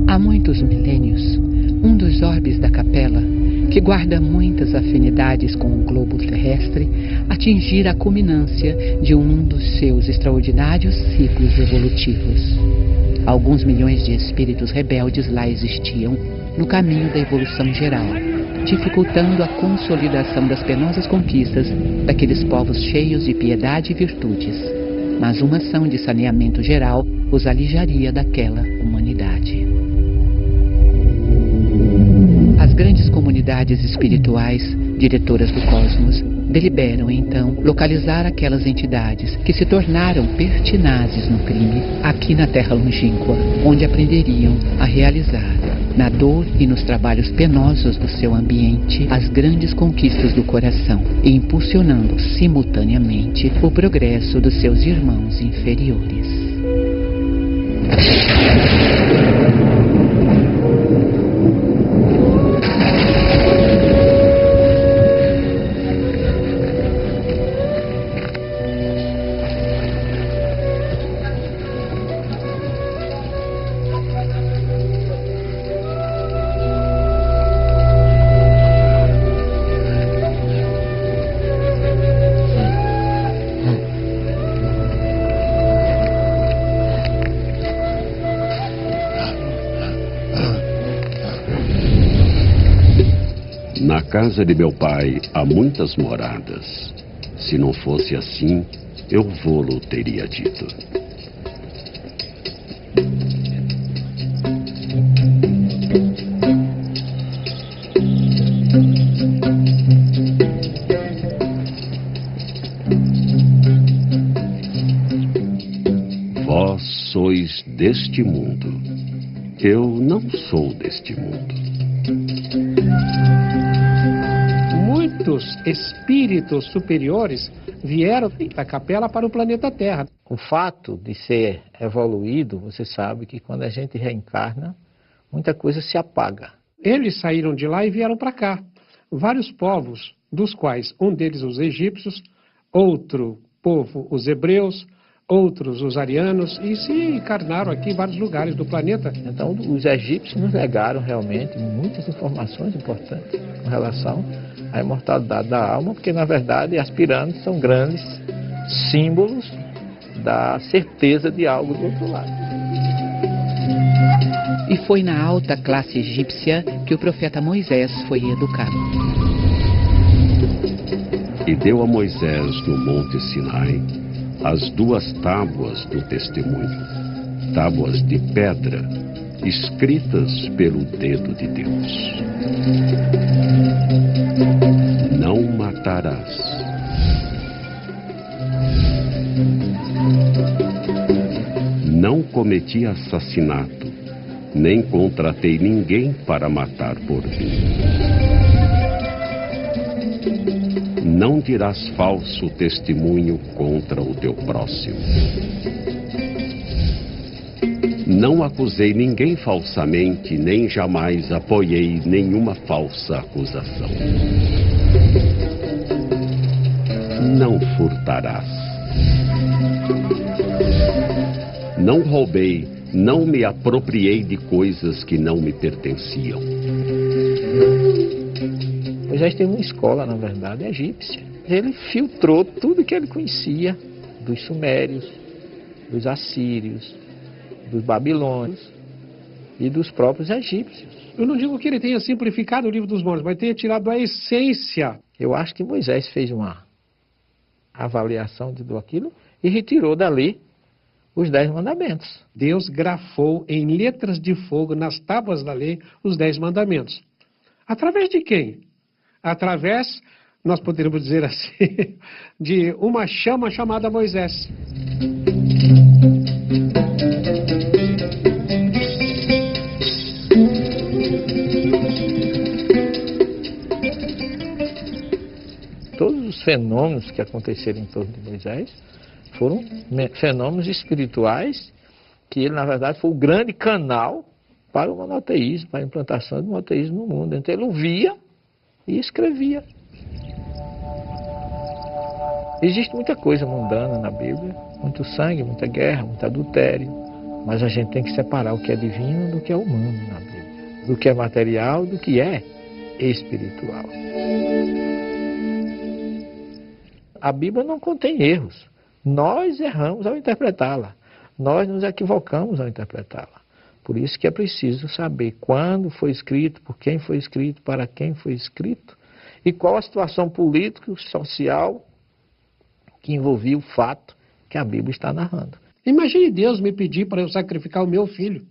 Há muitos milênios, um dos orbes da capela, que guarda muitas afinidades com o globo terrestre, atingira a culminância de um dos seus extraordinários ciclos evolutivos. Alguns milhões de espíritos rebeldes lá existiam, no caminho da evolução geral, dificultando a consolidação das penosas conquistas daqueles povos cheios de piedade e virtudes. Mas uma ação de saneamento geral os alijaria daquela humanidade. As grandes comunidades espirituais, diretoras do cosmos, deliberam então localizar aquelas entidades que se tornaram pertinazes no crime aqui na Terra longínqua, onde aprenderiam a realizar, na dor e nos trabalhos penosos do seu ambiente, as grandes conquistas do coração e impulsionando simultaneamente o progresso dos seus irmãos inferiores. Na casa de meu pai há muitas moradas. Se não fosse assim, eu vô-lo teria dito. Vós sois deste mundo. Eu não sou deste mundo. Muitos espíritos superiores vieram da capela para o planeta Terra. O fato de ser evoluído, você sabe que quando a gente reencarna, muita coisa se apaga. Eles saíram de lá e vieram para cá. Vários povos, dos quais um deles os egípcios, outro povo os hebreus, outros os arianos, e se encarnaram aqui em vários lugares do planeta. Então, os egípcios nos legaram realmente muitas informações importantes com relação à imortalidade da alma, porque, na verdade, as pirâmides são grandes símbolos da certeza de algo do outro lado. E foi na alta classe egípcia que o profeta Moisés foi educado. E deu a Moisés no monte Sinai as 2 tábuas do testemunho, tábuas de pedra, escritas pelo dedo de Deus. Não matarás. Não cometi assassinato, nem contratei ninguém para matar por mim. Não dirás falso testemunho contra o teu próximo. Não acusei ninguém falsamente, nem jamais apoiei nenhuma falsa acusação. Não furtarás. Não roubei, não me apropriei de coisas que não me pertenciam. Moisés teve uma escola, na verdade, egípcia. Ele filtrou tudo que ele conhecia dos sumérios, dos assírios, dos babilônios e dos próprios egípcios. Eu não digo que ele tenha simplificado o livro dos mortos, mas tenha tirado a essência. Eu acho que Moisés fez uma avaliação de tudo aquilo e retirou dali os 10 mandamentos. Deus grafou em letras de fogo nas tábuas da lei os 10 mandamentos. Através de quem? Através, nós poderíamos dizer assim, de uma chama chamada Moisés. Todos os fenômenos que aconteceram em torno de Moisés foram fenômenos espirituais, que ele, na verdade, foi o grande canal para o monoteísmo, para a implantação do monoteísmo no mundo. Então ele ouvia e escrevia. Existe muita coisa mundana na Bíblia, muito sangue, muita guerra, muito adultério, mas a gente tem que separar o que é divino do que é humano na Bíblia, do que é material do que é espiritual. A Bíblia não contém erros. Nós erramos ao interpretá-la. Nós nos equivocamos ao interpretá-la. Por isso que é preciso saber quando foi escrito, por quem foi escrito, para quem foi escrito e qual a situação política e social que envolvia o fato que a Bíblia está narrando. Imagine Deus me pedir para eu sacrificar o meu filho.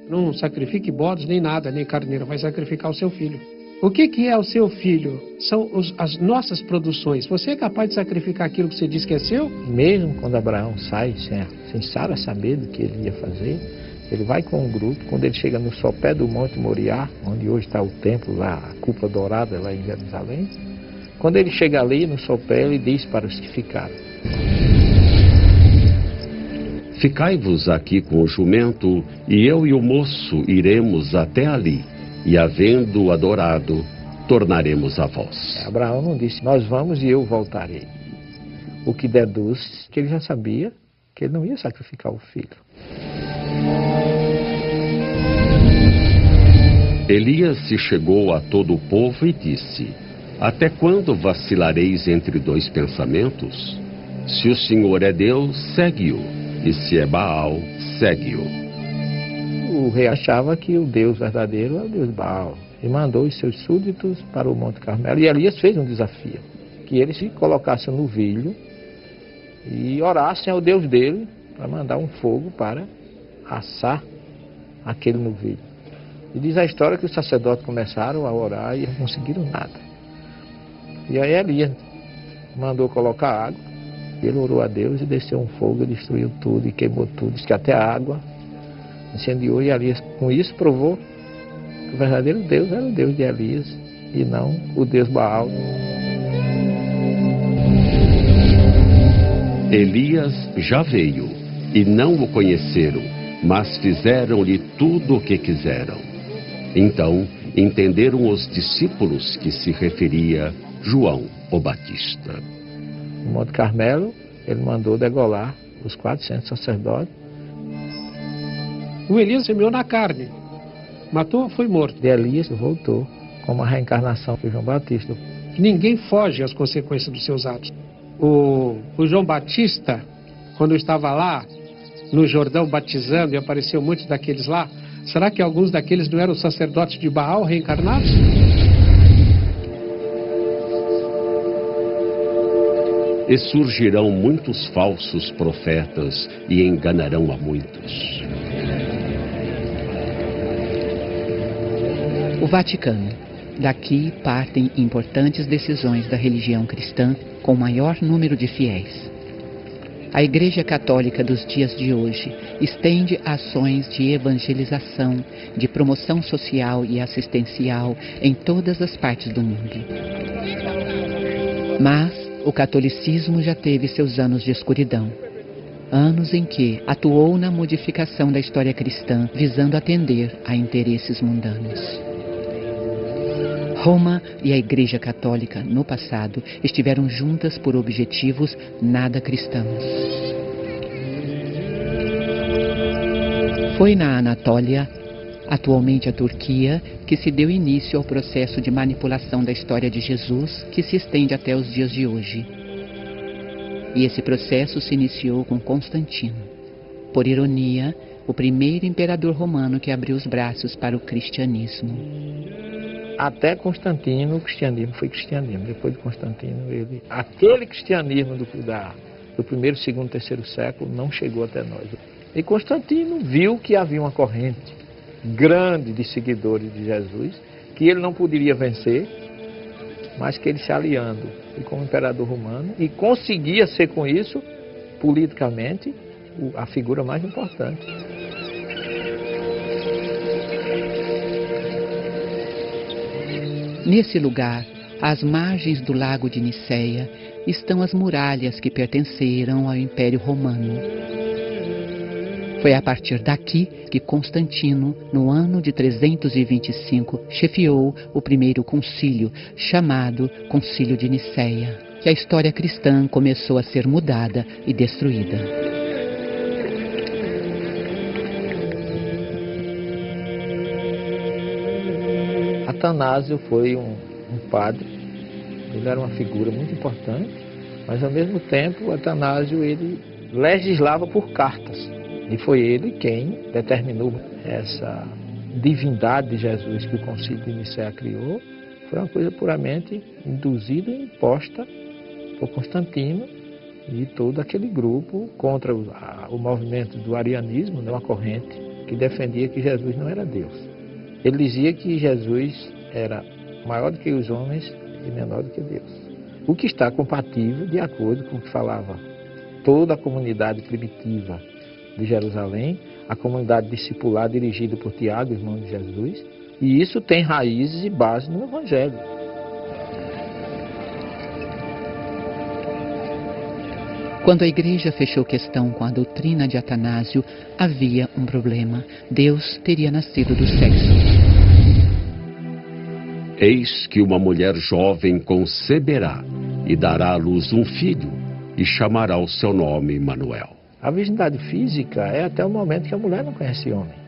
Não sacrifique bodes nem nada, nem carneiro, vai sacrificar o seu filho. O que é o seu filho? São as nossas produções. Você é capaz de sacrificar aquilo que você diz que é seu? Mesmo quando Abraão sai sem Sara saber do que ele ia fazer, ele vai com um grupo. Quando ele chega no sopé do Monte Moriá, onde hoje está o templo lá, a cúpula dourada lá em Jerusalém, quando ele chega ali no sopé, ele diz para os que ficaram: Ficai-vos aqui com o jumento, e eu e o moço iremos até ali, e havendo adorado, tornaremos a vós. Abraão não disse, nós vamos e eu voltarei. O que deduz que ele já sabia que ele não ia sacrificar o filho. Elias se chegou a todo o povo e disse: Até quando vacilareis entre dois pensamentos? Se o Senhor é Deus, segue-o, e se é Baal, segue-o. O rei achava que o Deus verdadeiro é o Deus Baal, e mandou os seus súditos para o Monte Carmelo. E Elias fez um desafio, que eles se colocassem no novilho e orassem ao Deus dele para mandar um fogo para assar aquele novilho. E diz a história que os sacerdotes começaram a orar e não conseguiram nada. E aí Elias mandou colocar água, ele orou a Deus e desceu um fogo e destruiu tudo e queimou tudo. Diz que até a água incendiou, e Elias com isso provou que o verdadeiro Deus era o Deus de Elias e não o Deus Baal. Elias já veio e não o conheceram, mas fizeram-lhe tudo o que quiseram. Então entenderam os discípulos que se referia João o Batista. No Monte Carmelo, ele mandou degolar os 400 sacerdotes. O Elias semeou na carne, matou, foi morto. E Elias voltou como a reencarnação de João Batista. Ninguém foge às consequências dos seus atos. O João Batista, quando estava lá no Jordão batizando, e apareceu muitos daqueles lá, será que alguns daqueles não eram sacerdotes de Baal reencarnados? E surgirão muitos falsos profetas e enganarão a muitos. O Vaticano. Daqui partem importantes decisões da religião cristã com maior número de fiéis. A Igreja Católica dos dias de hoje estende ações de evangelização, de promoção social e assistencial em todas as partes do mundo. Mas o catolicismo já teve seus anos de escuridão. Anos em que atuou na modificação da história cristã, visando atender a interesses mundanos. Roma e a Igreja Católica, no passado, estiveram juntas por objetivos nada cristãos. Foi na Anatólia, atualmente a Turquia, que se deu início ao processo de manipulação da história de Jesus, que se estende até os dias de hoje. E esse processo se iniciou com Constantino. Por ironia, o primeiro imperador romano que abriu os braços para o cristianismo. Até Constantino, o cristianismo foi cristianismo. Depois de Constantino, aquele cristianismo do primeiro, segundo, terceiro século não chegou até nós. E Constantino viu que havia uma corrente grande de seguidores de Jesus, que ele não poderia vencer, mas que ele se aliando como imperador romano e conseguia ser com isso, politicamente, a figura mais importante. Nesse lugar, às margens do lago de Niceia, estão as muralhas que pertenceram ao Império Romano. Foi a partir daqui que Constantino, no ano de 325, chefiou o primeiro concílio, chamado Concílio de Niceia, que a história cristã começou a ser mudada e destruída. Atanásio foi um padre, ele era uma figura muito importante, mas ao mesmo tempo Atanásio ele legislava por cartas. E foi ele quem determinou essa divindade de Jesus que o Concílio de Nicéia criou. Foi uma coisa puramente induzida e imposta por Constantino e todo aquele grupo contra o movimento do arianismo, uma corrente que defendia que Jesus não era Deus. Ele dizia que Jesus era maior do que os homens e menor do que Deus. O que está compatível de acordo com o que falava toda a comunidade primitiva de Jerusalém, a comunidade discipular dirigida por Tiago, irmão de Jesus, e isso tem raízes e base no Evangelho. Quando a igreja fechou questão com a doutrina de Atanásio, havia um problema. Deus teria nascido do sexo. Eis que uma mulher jovem conceberá e dará à luz um filho e chamará o seu nome Emanuel. A virgindade física é até o momento que a mulher não conhece homem.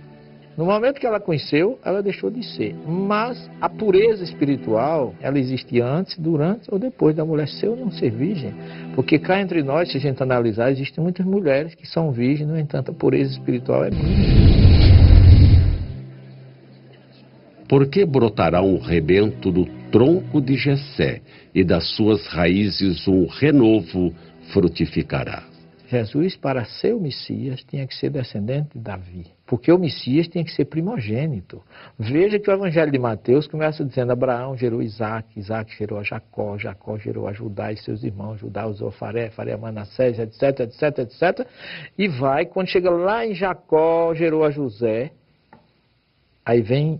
No momento que ela conheceu, ela deixou de ser. Mas a pureza espiritual, ela existe antes, durante ou depois da mulher ser ou não ser virgem. Porque cá entre nós, se a gente analisar, existem muitas mulheres que são virgens, no entanto a pureza espiritual é mínima. Porque brotará um rebento do tronco de Jessé, e das suas raízes um renovo frutificará. Jesus, para ser o Messias, tinha que ser descendente de Davi. Porque o Messias tinha que ser primogênito. Veja que o Evangelho de Mateus começa dizendo: Abraão gerou Isaac, Isaac gerou a Jacó, Jacó gerou a Judá e seus irmãos, Judá usou Faré, Faré a Manassés, etc, etc, etc. E vai, quando chega lá em Jacó, gerou a José. Aí vem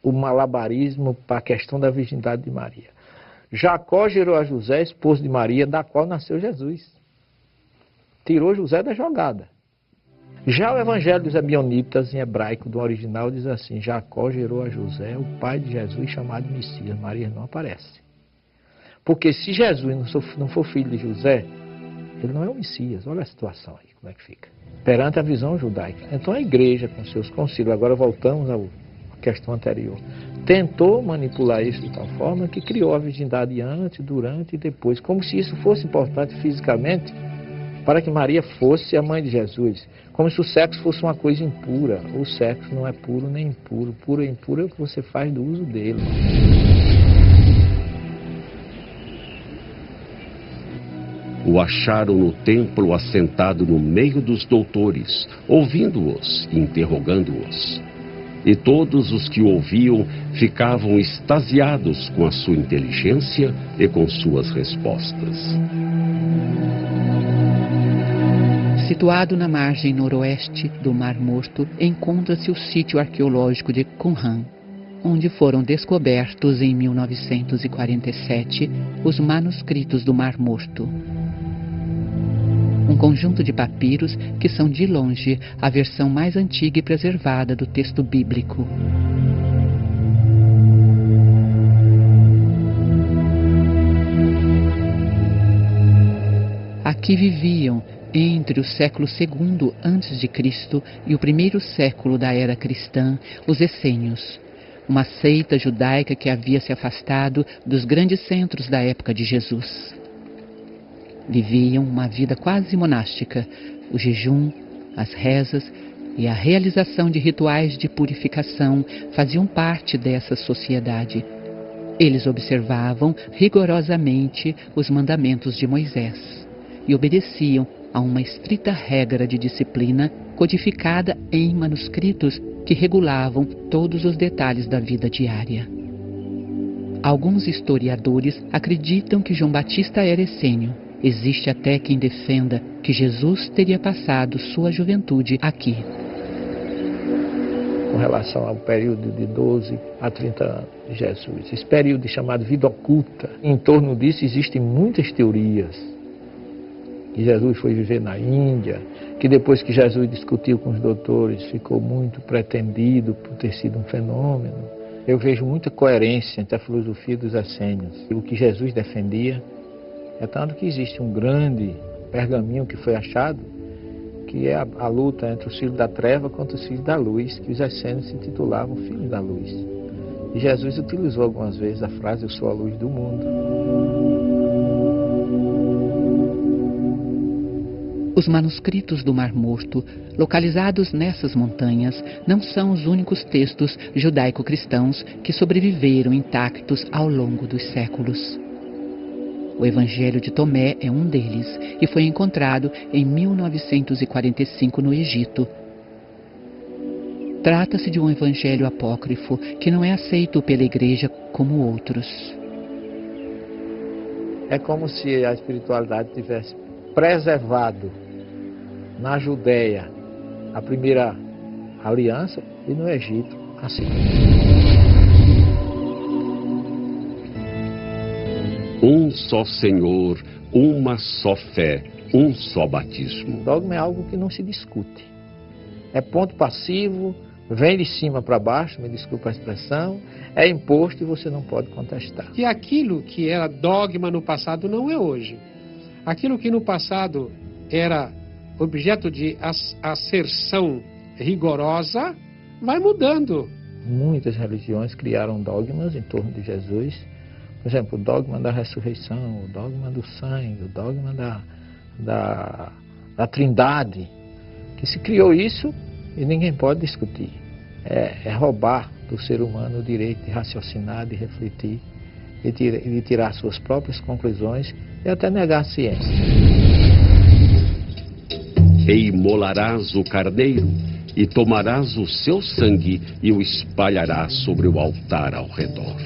o malabarismo para a questão da virgindade de Maria. Jacó gerou a José, esposo de Maria, da qual nasceu Jesus. Tirou José da jogada. Já o Evangelho dos Ebionitas, em hebraico, do original, diz assim: Jacó gerou a José, o pai de Jesus, chamado Messias. Maria não aparece. Porque se Jesus não for filho de José, ele não é o Messias. Olha a situação aí, como é que fica. Perante a visão judaica. Então a igreja, com seus concílios, agora voltamos à questão anterior, tentou manipular isso de tal forma que criou a virgindade antes, durante e depois, como se isso fosse importante fisicamente para que Maria fosse a mãe de Jesus, como se o sexo fosse uma coisa impura. O sexo não é puro nem impuro. Puro e impuro é o que você faz do uso dele. O acharam no templo assentado no meio dos doutores, ouvindo-os e interrogando-os. E todos os que o ouviam ficavam extasiados com a sua inteligência e com suas respostas. Situado na margem noroeste do Mar Morto, encontra-se o sítio arqueológico de Qumran, onde foram descobertos em 1947 os manuscritos do Mar Morto. Um conjunto de papiros que são, de longe, a versão mais antiga e preservada do texto bíblico. Aqui viviam, entre o século II a.C. e o primeiro século da era cristã, os essênios, uma seita judaica que havia se afastado dos grandes centros da época de Jesus. Viviam uma vida quase monástica. O jejum, as rezas e a realização de rituais de purificação faziam parte dessa sociedade. Eles observavam rigorosamente os mandamentos de Moisés e obedeciam a uma estrita regra de disciplina codificada em manuscritos que regulavam todos os detalhes da vida diária. Alguns historiadores acreditam que João Batista era essênio. Existe até quem defenda que Jesus teria passado sua juventude aqui. com relação ao período de 12 a 30 anos de Jesus. Esse período chamado vida oculta. Em torno disso existem muitas teorias. Que Jesus foi viver na Índia, que depois que Jesus discutiu com os doutores, ficou muito pretendido por ter sido um fenômeno. Eu vejo muita coerência entre a filosofia dos essênios e o que Jesus defendia. É tanto que existe um grande pergaminho que foi achado, que é a luta entre os filhos da treva contra os filhos da luz, que os essênios se intitulavam Filhos da Luz. E Jesus utilizou algumas vezes a frase, eu sou a luz do mundo. Os manuscritos do Mar Morto, localizados nessas montanhas, não são os únicos textos judaico-cristãos que sobreviveram intactos ao longo dos séculos. O Evangelho de Tomé é um deles e foi encontrado em 1945 no Egito. Trata-se de um evangelho apócrifo que não é aceito pela Igreja como outros. É como se a espiritualidade tivesse preservado na Judéia a primeira aliança e no Egito a segunda. Um só Senhor, uma só fé, um só batismo. O dogma é algo que não se discute. É ponto passivo, vem de cima para baixo, me desculpa a expressão, é imposto e você não pode contestar. E aquilo que era dogma no passado não é hoje. Aquilo que no passado era objeto de asserção rigorosa, vai mudando. Muitas religiões criaram dogmas em torno de Jesus. Por exemplo, o dogma da ressurreição, o dogma do sangue, o dogma da trindade. Que se criou isso e ninguém pode discutir. É roubar do ser humano o direito de raciocinar, de refletir, de tirar suas próprias conclusões e até negar a ciência. E imolarás o carneiro, e tomarás o seu sangue e o espalharás sobre o altar ao redor.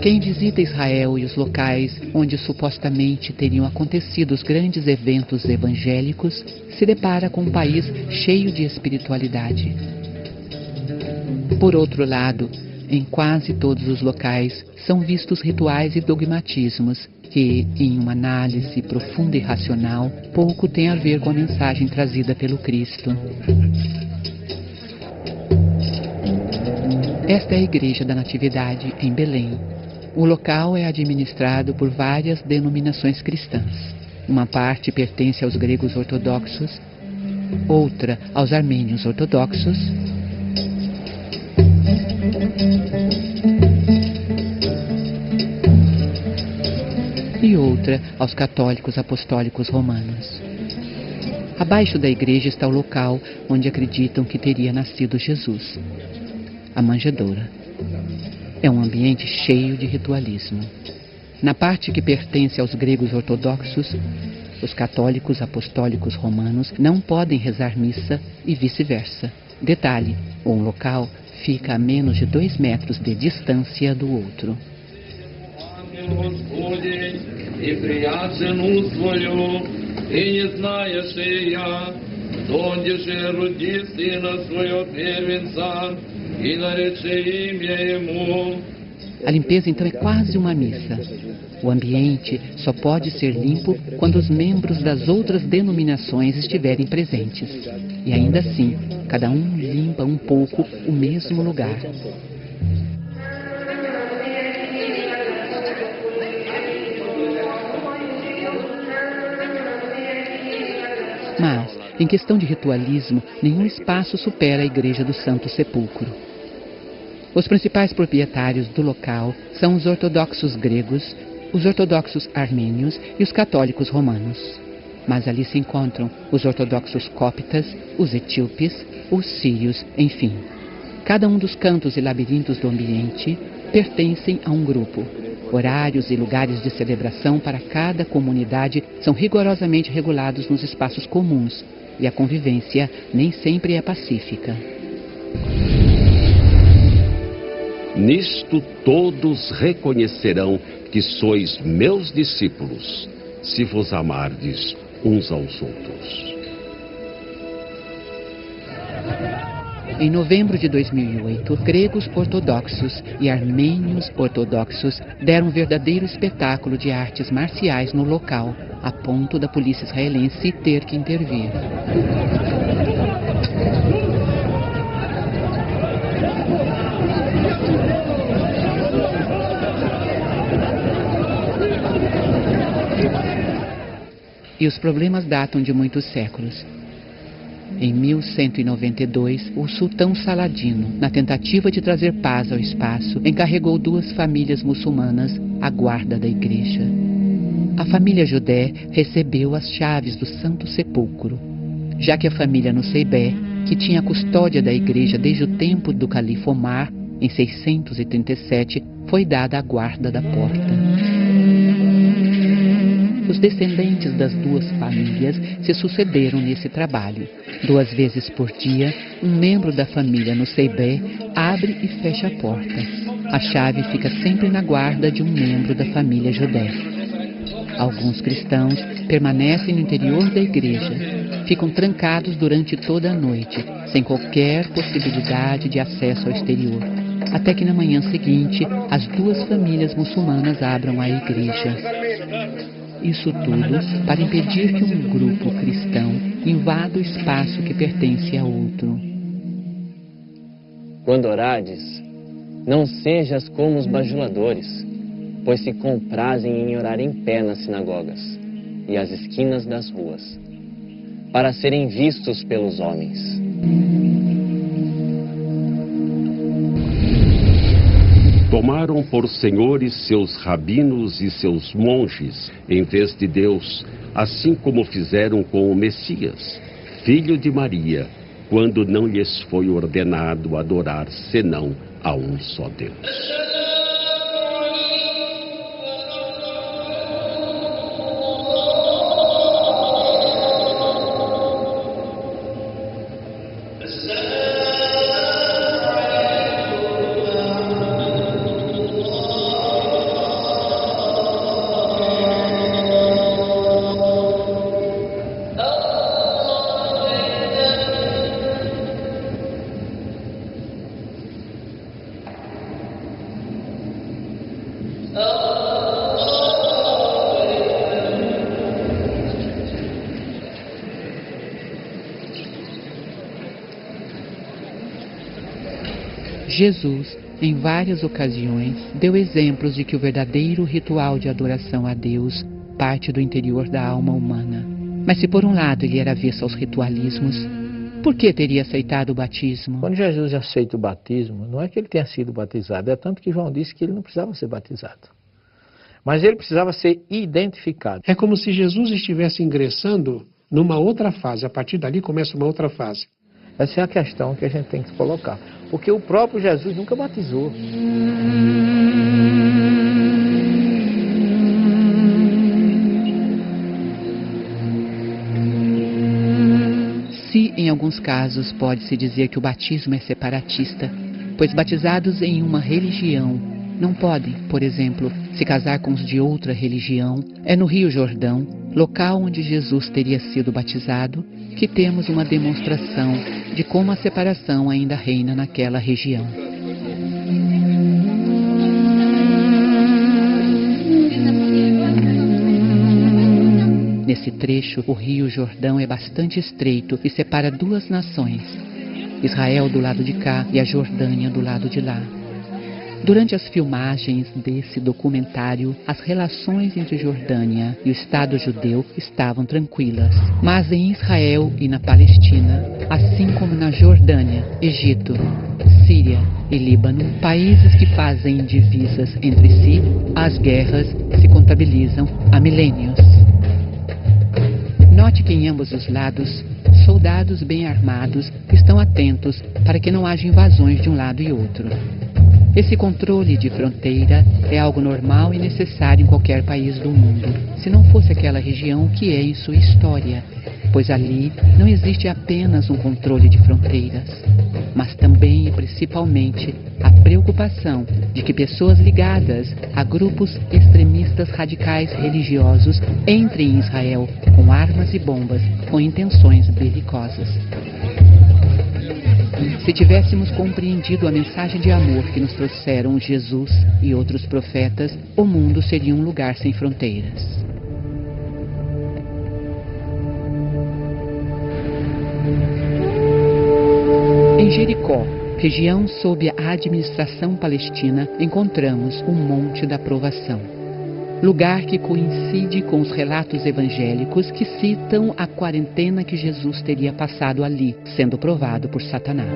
Quem visita Israel e os locais onde supostamente teriam acontecido os grandes eventos evangélicos se depara com um país cheio de espiritualidade. Por outro lado, em quase todos os locais são vistos rituais e dogmatismos que, em uma análise profunda e racional, pouco tem a ver com a mensagem trazida pelo Cristo. Esta é a Igreja da Natividade, em Belém. O local é administrado por várias denominações cristãs. Uma parte pertence aos gregos ortodoxos, outra aos armênios ortodoxos, e outra aos católicos apostólicos romanos. Abaixo da igreja está o local onde acreditam que teria nascido Jesus, a manjedoura. É um ambiente cheio de ritualismo. Na parte que pertence aos gregos ortodoxos, os católicos apostólicos romanos não podem rezar missa e vice-versa. Detalhe, um local fica a menos de 2 metros de distância do outro. A limpeza então é quase uma missa. O ambiente só pode ser limpo quando os membros das outras denominações estiverem presentes. E ainda assim, cada um limpa um pouco o mesmo lugar. Mas, em questão de ritualismo, nenhum espaço supera a Igreja do Santo Sepulcro. Os principais proprietários do local são os ortodoxos gregos, os ortodoxos armênios e os católicos romanos. Mas ali se encontram os ortodoxos cóptas, os etíopes, os sírios, enfim. Cada um dos cantos e labirintos do ambiente pertencem a um grupo. Horários e lugares de celebração para cada comunidade são rigorosamente regulados nos espaços comuns, e a convivência nem sempre é pacífica. Nisto todos reconhecerão que sois meus discípulos, se vos amardes uns aos outros. Em novembro de 2008, gregos ortodoxos e armênios ortodoxos deram um verdadeiro espetáculo de artes marciais no local, a ponto da polícia israelense ter que intervir. E os problemas datam de muitos séculos. Em 1192, o sultão Saladino, na tentativa de trazer paz ao espaço, encarregou 2 famílias muçulmanas à guarda da igreja. A família Judé recebeu as chaves do Santo Sepulcro, já que a família Nuseibé, que tinha a custódia da igreja desde o tempo do califa Omar, em 637, foi dada a guarda da porta. Os descendentes das 2 famílias se sucederam nesse trabalho. 2 vezes por dia, um membro da família Nuseibé abre e fecha a porta. A chave fica sempre na guarda de um membro da família Judé. Alguns cristãos permanecem no interior da igreja, ficam trancados durante toda a noite, sem qualquer possibilidade de acesso ao exterior, até que na manhã seguinte as 2 famílias muçulmanas abram a igreja. Isso tudo para impedir que um grupo cristão invada o espaço que pertence a outro. Quando orares, não sejas como os bajuladores, pois se comprazem em orar em pé nas sinagogas e às esquinas das ruas, para serem vistos pelos homens. Tomaram por senhores seus rabinos e seus monges, em vez de Deus, assim como fizeram com o Messias, filho de Maria, quando não lhes foi ordenado adorar senão a um só Deus. Jesus, em várias ocasiões, deu exemplos de que o verdadeiro ritual de adoração a Deus parte do interior da alma humana. Mas se por um lado ele era avesso aos ritualismos, por que teria aceitado o batismo? Quando Jesus aceita o batismo, não é que ele tenha sido batizado, é tanto que João disse que ele não precisava ser batizado. Mas ele precisava ser identificado. É como se Jesus estivesse ingressando numa outra fase. A partir dali começa uma outra fase. Essa é a questão que a gente tem que colocar. Porque o próprio Jesus nunca batizou. Se, em alguns casos, pode-se dizer que o batismo é separatista, pois batizados em uma religião não podem, por exemplo, se casar com os de outra religião, é no Rio Jordão, local onde Jesus teria sido batizado, que temos uma demonstração de como a separação ainda reina naquela região. Nesse trecho, o Rio Jordão é bastante estreito e separa 2 nações, Israel do lado de cá e a Jordânia do lado de lá. Durante as filmagens desse documentário, as relações entre Jordânia e o Estado judeu estavam tranquilas. Mas em Israel e na Palestina, assim como na Jordânia, Egito, Síria e Líbano, países que fazem divisas entre si, as guerras se contabilizam há milênios. Note que em ambos os lados, soldados bem armados estão atentos para que não haja invasões de um lado e outro. Esse controle de fronteira é algo normal e necessário em qualquer país do mundo, se não fosse aquela região que é em sua história, pois ali não existe apenas um controle de fronteiras, mas também e principalmente a preocupação de que pessoas ligadas a grupos extremistas radicais religiosos entrem em Israel com armas e bombas com intenções belicosas. Se tivéssemos compreendido a mensagem de amor que nos trouxeram Jesus e outros profetas, o mundo seria um lugar sem fronteiras. Em Jericó, região sob a administração palestina, encontramos o Monte da Provação. Lugar que coincide com os relatos evangélicos que citam a quarentena que Jesus teria passado ali, sendo provado por Satanás.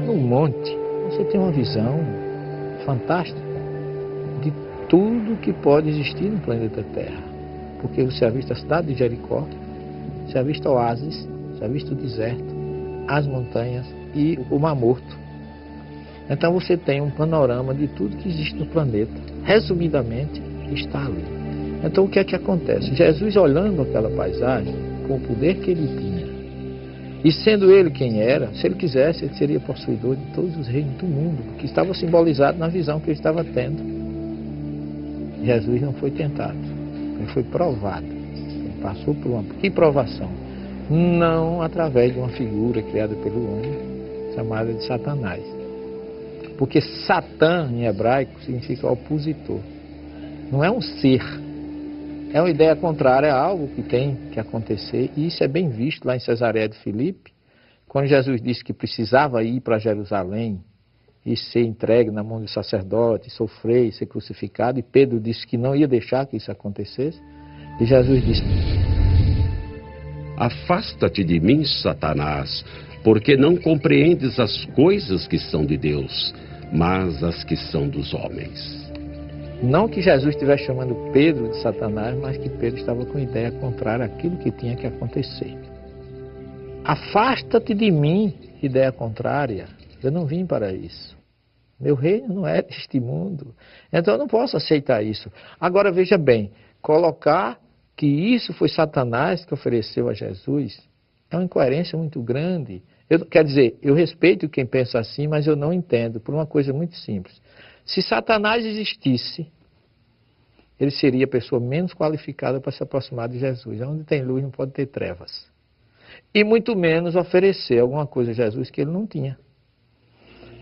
No monte, você tem uma visão fantástica de tudo que pode existir no planeta Terra. Porque você avista a cidade de Jericó, você avista o oásis, você avista o deserto, as montanhas e o Mar Morto. Então você tem um panorama de tudo que existe no planeta. Resumidamente, está ali. Então o que é que acontece? Jesus, olhando aquela paisagem, com o poder que ele tinha, e sendo ele quem era, se ele quisesse, ele seria possuidor de todos os reinos do mundo, que estava simbolizado na visão que ele estava tendo. Jesus não foi tentado, ele foi provado. Ele passou por uma provação, não através de uma figura criada pelo homem, chamada de Satanás. Porque Satã, em hebraico, significa opositor. Não é um ser. É uma ideia contrária, é algo que tem que acontecer. E isso é bem visto lá em Cesareia de Filipe, quando Jesus disse que precisava ir para Jerusalém e ser entregue na mão do sacerdote, sofrer e ser crucificado. E Pedro disse que não ia deixar que isso acontecesse. E Jesus disse: Afasta-te de mim, Satanás, porque não compreendes as coisas que são de Deus, mas as que são dos homens. Não que Jesus estivesse chamando Pedro de Satanás, mas que Pedro estava com ideia contrária àquilo que tinha que acontecer. Afasta-te de mim, ideia contrária. Eu não vim para isso. Meu reino não é deste mundo. Então eu não posso aceitar isso. Agora veja bem, colocar que isso foi Satanás que ofereceu a Jesus é uma incoerência muito grande. Quer dizer, eu respeito quem pensa assim, mas eu não entendo, por uma coisa muito simples. Se Satanás existisse, ele seria a pessoa menos qualificada para se aproximar de Jesus. Onde tem luz não pode ter trevas. E muito menos oferecer alguma coisa a Jesus que ele não tinha.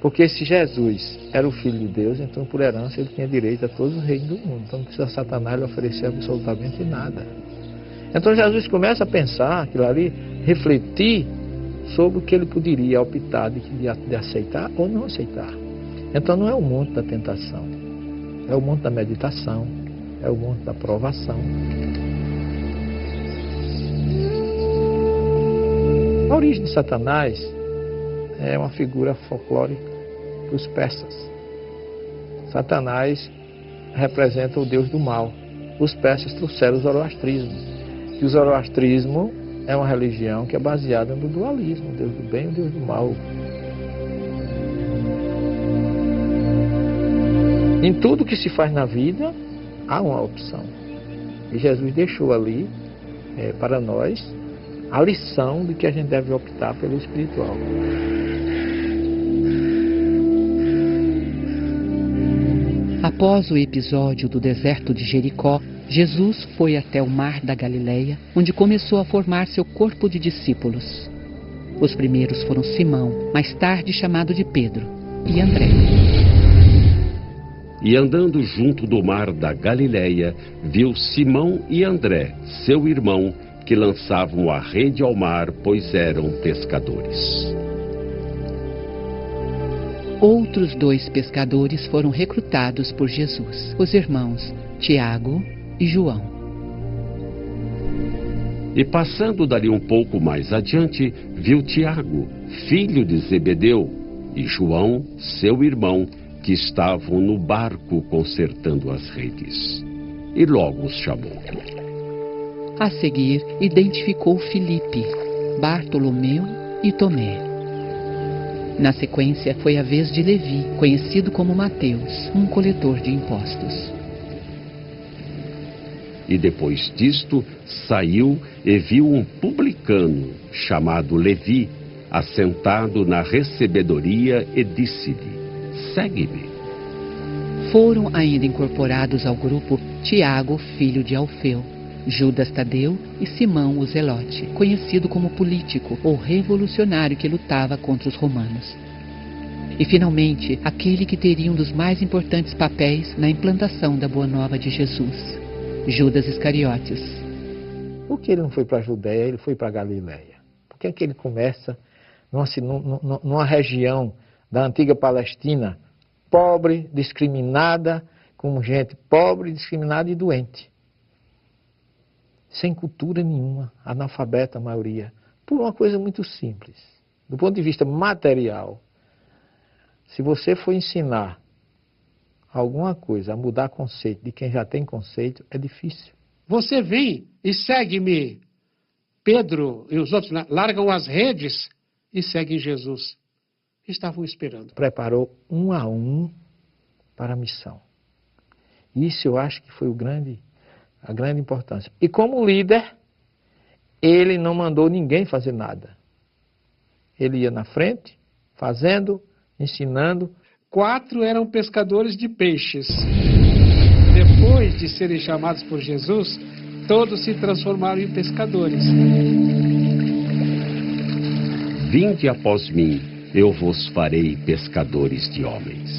Porque se Jesus era o Filho de Deus, então por herança ele tinha direito a todos os reinos do mundo. Então não precisa Satanás lhe oferecer absolutamente nada. Então Jesus começa a pensar aquilo ali, refletir sobre o que ele poderia optar de aceitar ou não aceitar. Então não é o monte da tentação, é o monte da meditação, é o monte da provação. A origem de Satanás é uma figura folclórica dos persas. Satanás representa o deus do mal. Os persas trouxeram o zoroastrismo. E o zoroastrismo é uma religião que é baseada no dualismo, o Deus do bem e o Deus do mal. Em tudo que se faz na vida, há uma opção. E Jesus deixou ali, para nós, a lição de que a gente deve optar pelo espiritual. Após o episódio do deserto de Jericó, Jesus foi até o mar da Galileia, onde começou a formar seu corpo de discípulos. Os primeiros foram Simão, mais tarde chamado de Pedro, e André. E andando junto do mar da Galileia, viu Simão e André, seu irmão, que lançavam a rede ao mar, pois eram pescadores. Outros 2 pescadores foram recrutados por Jesus, os irmãos Tiago e João. E passando dali um pouco mais adiante, viu Tiago, filho de Zebedeu, e João, seu irmão, que estavam no barco consertando as redes. E logo os chamou. A seguir, identificou Filipe, Bartolomeu e Tomé. Na sequência, foi a vez de Levi, conhecido como Mateus, um coletor de impostos. E depois disto, saiu e viu um publicano, chamado Levi, assentado na recebedoria, e disse-lhe: segue-me. Foram ainda incorporados ao grupo Tiago, filho de Alfeu, Judas Tadeu e Simão o Zelote, conhecido como político ou revolucionário que lutava contra os romanos. E, finalmente, aquele que teria um dos mais importantes papéis na implantação da Boa Nova de Jesus, Judas Iscariotes. Por que ele não foi para a Judéia, ele foi para a Galileia? Por que é que ele começa numa região da antiga Palestina, pobre, discriminada, com gente pobre, discriminada e doente? Sem cultura nenhuma, analfabeta a maioria, por uma coisa muito simples. Do ponto de vista material, se você for ensinar alguma coisa a mudar conceito de quem já tem conceito, é difícil. Você vem e segue-me. Pedro e os outros largam as redes e seguem Jesus. Estavam esperando. Preparou um a um para a missão. Isso eu acho que foi a grande importância. E como líder, ele não mandou ninguém fazer nada. Ele ia na frente, fazendo, ensinando. 4 eram pescadores de peixes. Depois de serem chamados por Jesus, todos se transformaram em pescadores. Vinde após mim, eu vos farei pescadores de homens.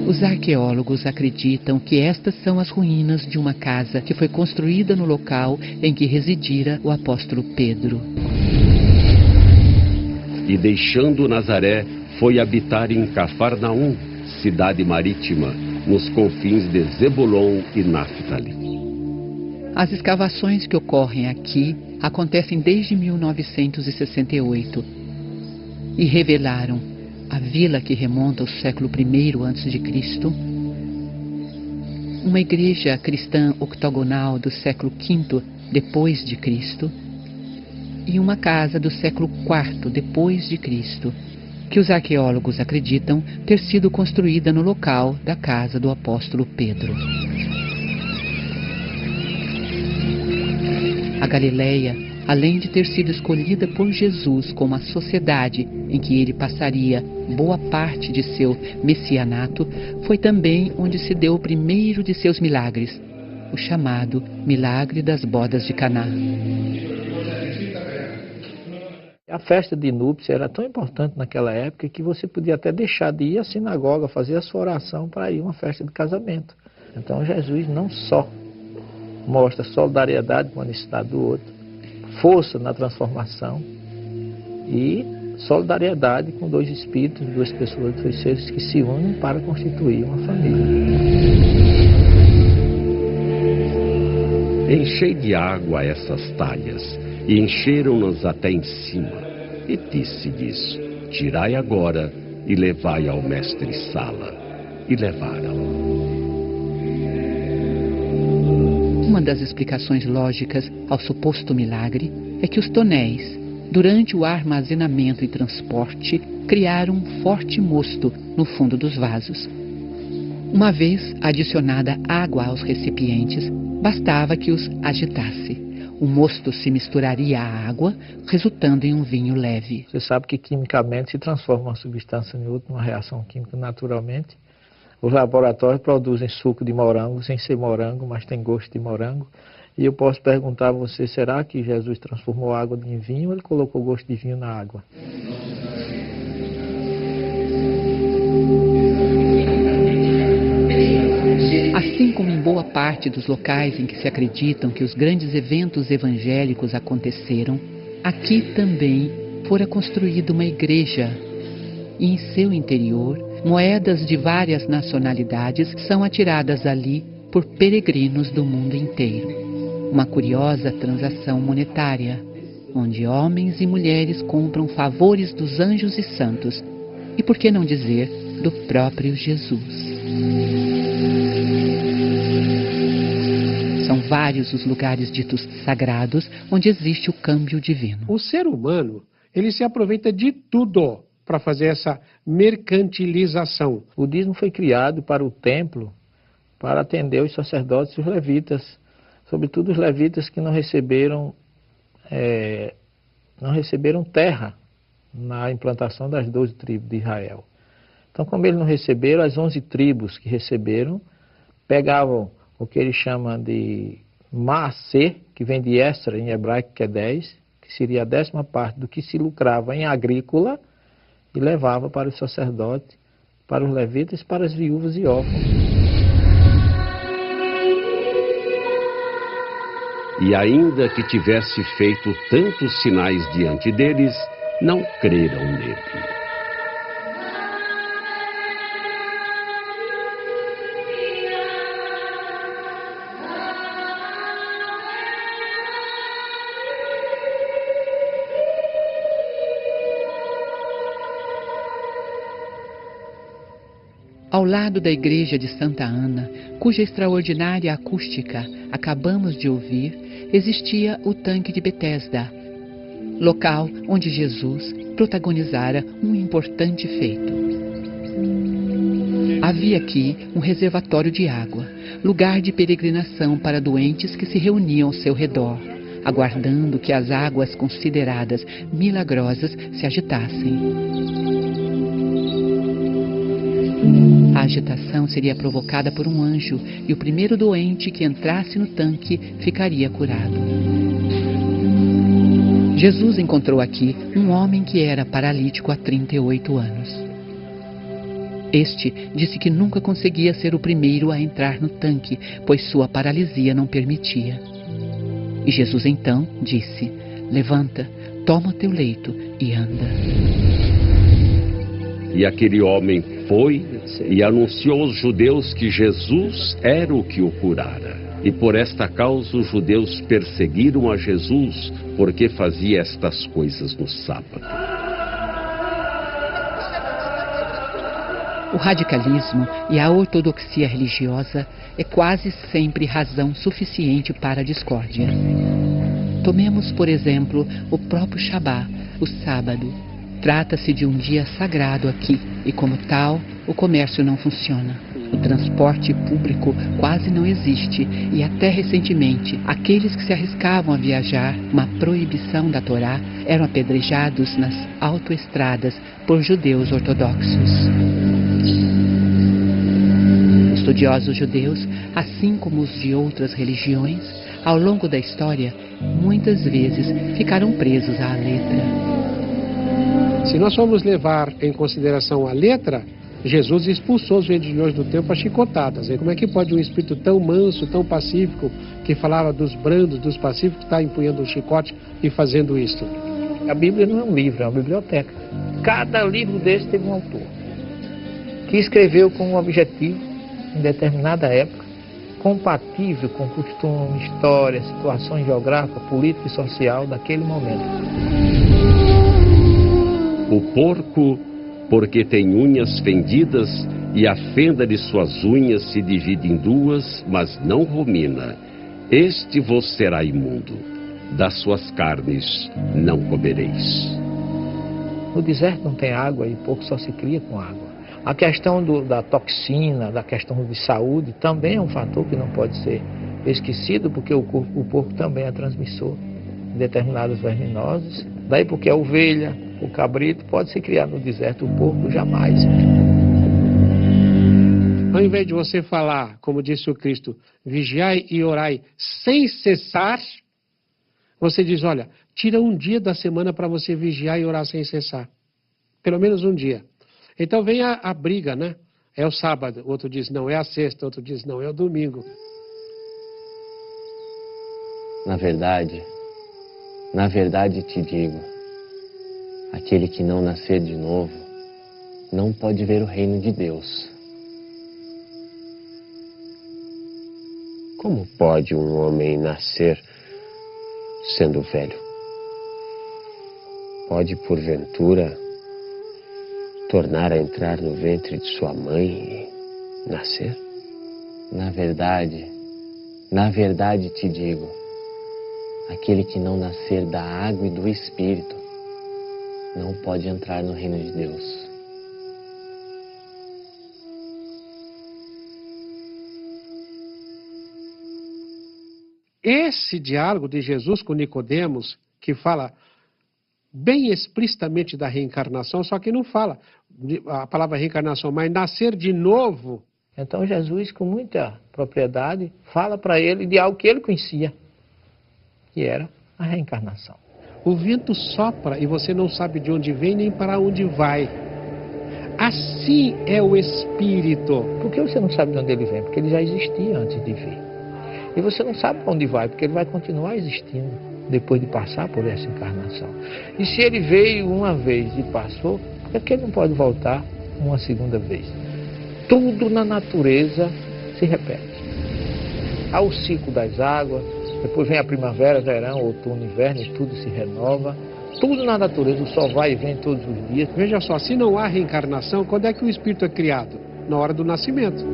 Os arqueólogos acreditam que estas são as ruínas de uma casa que foi construída no local em que residira o apóstolo Pedro. E deixando Nazaré, foi habitar em Cafarnaum, cidade marítima, nos confins de Zebulon e Naftali. As escavações que ocorrem aqui acontecem desde 1968 e revelaram a vila que remonta ao século I a.C., uma igreja cristã octogonal do século V depois de Cristo e uma casa do século IV depois de Cristo, que os arqueólogos acreditam ter sido construída no local da casa do apóstolo Pedro. A Galileia, além de ter sido escolhida por Jesus como a sociedade em que ele passaria boa parte de seu messianato, foi também onde se deu o primeiro de seus milagres, o chamado Milagre das Bodas de Caná. A festa de núpcias era tão importante naquela época que você podia até deixar de ir à sinagoga, fazer a sua oração para ir a uma festa de casamento. Então Jesus não só mostra solidariedade com a necessidade do outro, força na transformação e solidariedade com dois espíritos, duas pessoas, dois seres que se unem para constituir uma família. Enchei de água essas talhas, e encheram-nas até em cima. E disse-lhes: tirai agora e levai ao mestre Sala. E levaram. Uma das explicações lógicas ao suposto milagre é que os tonéis, durante o armazenamento e transporte, criaram um forte mosto no fundo dos vasos. Uma vez adicionada água aos recipientes, bastava que os agitasse. O mosto se misturaria à água, resultando em um vinho leve. Você sabe que quimicamente se transforma uma substância em outra, uma reação química naturalmente. Os laboratórios produzem suco de morango, sem ser morango, mas tem gosto de morango. E eu posso perguntar a você, será que Jesus transformou a água em vinho ou ele colocou gosto de vinho na água? Assim como em boa parte dos locais em que se acreditam que os grandes eventos evangélicos aconteceram, aqui também fora construída uma igreja. E em seu interior, moedas de várias nacionalidades são atiradas ali por peregrinos do mundo inteiro. Uma curiosa transação monetária, onde homens e mulheres compram favores dos anjos e santos, e por que não dizer, do próprio Jesus. São vários os lugares ditos sagrados onde existe o câmbio divino. O ser humano, ele se aproveita de tudo para fazer essa mercantilização. O budismo foi criado para o templo, para atender os sacerdotes e os levitas, sobretudo os levitas que não receberam terra na implantação das 12 tribos de Israel. Então, como eles não receberam, as 11 tribos que receberam, pegavam o que ele chama de Maaser, que vem de Estra, em hebraico, que é 10, que seria a 10ª parte do que se lucrava em agrícola, e levava para os sacerdotes, para os levitas, para as viúvas e órfãos. E ainda que tivesse feito tantos sinais diante deles, não creram nele. Ao lado da igreja de Santa Ana, cuja extraordinária acústica acabamos de ouvir, existia o tanque de Betesda, local onde Jesus protagonizara um importante feito. Havia aqui um reservatório de água, lugar de peregrinação para doentes que se reuniam ao seu redor, aguardando que as águas consideradas milagrosas se agitassem. A agitação seria provocada por um anjo e o primeiro doente que entrasse no tanque ficaria curado. Jesus encontrou aqui um homem que era paralítico há 38 anos. Este disse que nunca conseguia ser o primeiro a entrar no tanque, pois sua paralisia não permitia. E Jesus então disse: levanta, toma o teu leito e anda. E aquele homem foi e anunciou aos judeus que Jesus era o que o curara. E por esta causa os judeus perseguiram a Jesus, porque fazia estas coisas no sábado. O radicalismo e a ortodoxia religiosa é quase sempre razão suficiente para a discórdia. Tomemos, por exemplo, o próprio Shabá, o sábado. Trata-se de um dia sagrado aqui e, como tal, o comércio não funciona. O transporte público quase não existe e até recentemente aqueles que se arriscavam a viajar, uma proibição da Torá, eram apedrejados nas autoestradas por judeus ortodoxos. Estudiosos judeus, assim como os de outras religiões, ao longo da história, muitas vezes ficaram presos à letra. Se nós formos levar em consideração a letra, Jesus expulsou os religiosos do templo a chicotadas. E como é que pode um espírito tão manso, tão pacífico, que falava dos brandos, dos pacíficos, estar empunhando um chicote e fazendo isso? A Bíblia não é um livro, é uma biblioteca. Cada livro desse teve um autor, que escreveu com um objetivo, em determinada época, compatível com costume, história, situação geográfica, política e social daquele momento. O porco, porque tem unhas fendidas, e a fenda de suas unhas se divide em duas, mas não rumina. Este vos será imundo. Das suas carnes não comereis. No deserto não tem água e o porco só se cria com água. A questão da toxina, da questão de saúde, também é um fator que não pode ser esquecido, porque o porco também é transmissor de determinadas verminoses. Daí porque a ovelha, o cabrito pode se criar no deserto, o porco jamais. Ao invés de você falar, como disse o Cristo, vigiai e orai sem cessar, você diz, olha, tira um dia da semana para você vigiar e orar sem cessar. Pelo menos um dia. Então vem a briga, né? É o sábado, outro diz não, é a sexta, outro diz não, é o domingo. Na verdade te digo, aquele que não nascer de novo, não pode ver o reino de Deus. Como pode um homem nascer sendo velho? Pode, porventura, tornar a entrar no ventre de sua mãe e nascer? Na verdade te digo, aquele que não nascer da água e do Espírito, não pode entrar no reino de Deus. Esse diálogo de Jesus com Nicodemos, que fala, bem explicitamente da reencarnação, só que não fala a palavra reencarnação, mas nascer de novo. Então Jesus, com muita propriedade, fala para ele de algo que ele conhecia, que era a reencarnação. O vento sopra e você não sabe de onde vem nem para onde vai. Assim é o Espírito. Por que você não sabe de onde ele vem? Porque ele já existia antes de vir. E você não sabe para onde vai, porque ele vai continuar existindo depois de passar por essa encarnação. E se ele veio uma vez e passou, por que ele não pode voltar uma segunda vez? Tudo na natureza se repete. Há o ciclo das águas, depois vem a primavera, verão, outono, inverno, e tudo se renova. Tudo na natureza, o sol vai e vem todos os dias. Veja só, se não há reencarnação, quando é que o espírito é criado? Na hora do nascimento.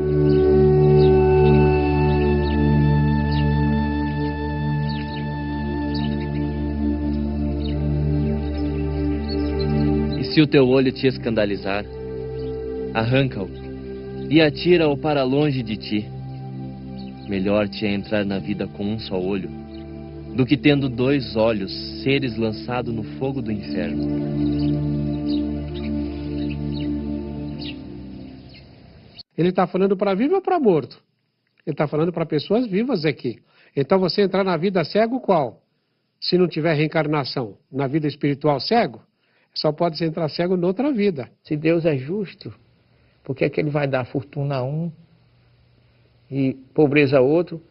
E se o teu olho te escandalizar, arranca-o e atira-o para longe de ti. Melhor te é entrar na vida com um só olho, do que tendo 2 olhos, seres lançado no fogo do inferno. Ele está falando para vivo ou para morto? Ele está falando para pessoas vivas aqui. Então você entrar na vida cego qual? Se não tiver reencarnação, na vida espiritual cego, só pode se entrar cego noutra vida. Se Deus é justo, por que é que ele vai dar fortuna a um e pobreza a outro,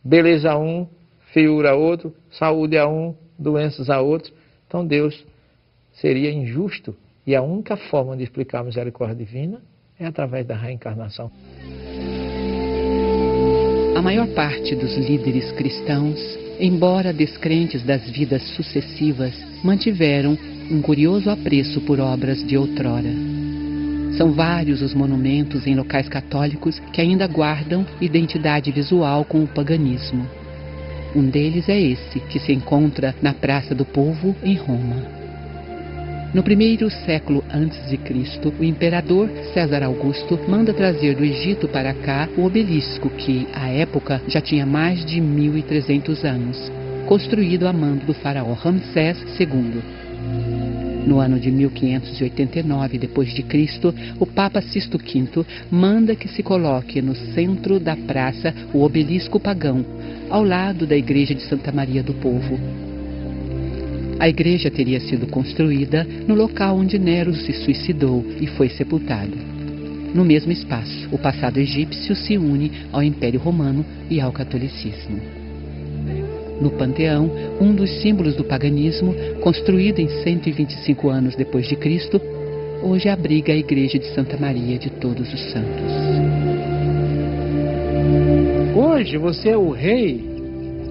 beleza a um, feiura a outro, saúde a um, doenças a outro? Então Deus seria injusto, e a única forma de explicar a misericórdia divina é através da reencarnação. A maior parte dos líderes cristãos, embora descrentes das vidas sucessivas, mantiveram um curioso apreço por obras de outrora. São vários os monumentos em locais católicos que ainda guardam identidade visual com o paganismo. Um deles é esse, que se encontra na Praça do Povo, em Roma. No 1º século a.C., o imperador César Augusto manda trazer do Egito para cá o obelisco que, à época, já tinha mais de 1.300 anos, construído a mando do faraó Ramsés II. No ano de 1589 d.C., o Papa Sisto V manda que se coloque no centro da praça o obelisco pagão, ao lado da igreja de Santa Maria do Povo. A igreja teria sido construída no local onde Nero se suicidou e foi sepultado. No mesmo espaço, o passado egípcio se une ao Império Romano e ao catolicismo. No Panteão, um dos símbolos do paganismo, construído em 125 anos depois de Cristo, hoje abriga a igreja de Santa Maria de Todos os Santos. Hoje você é um rei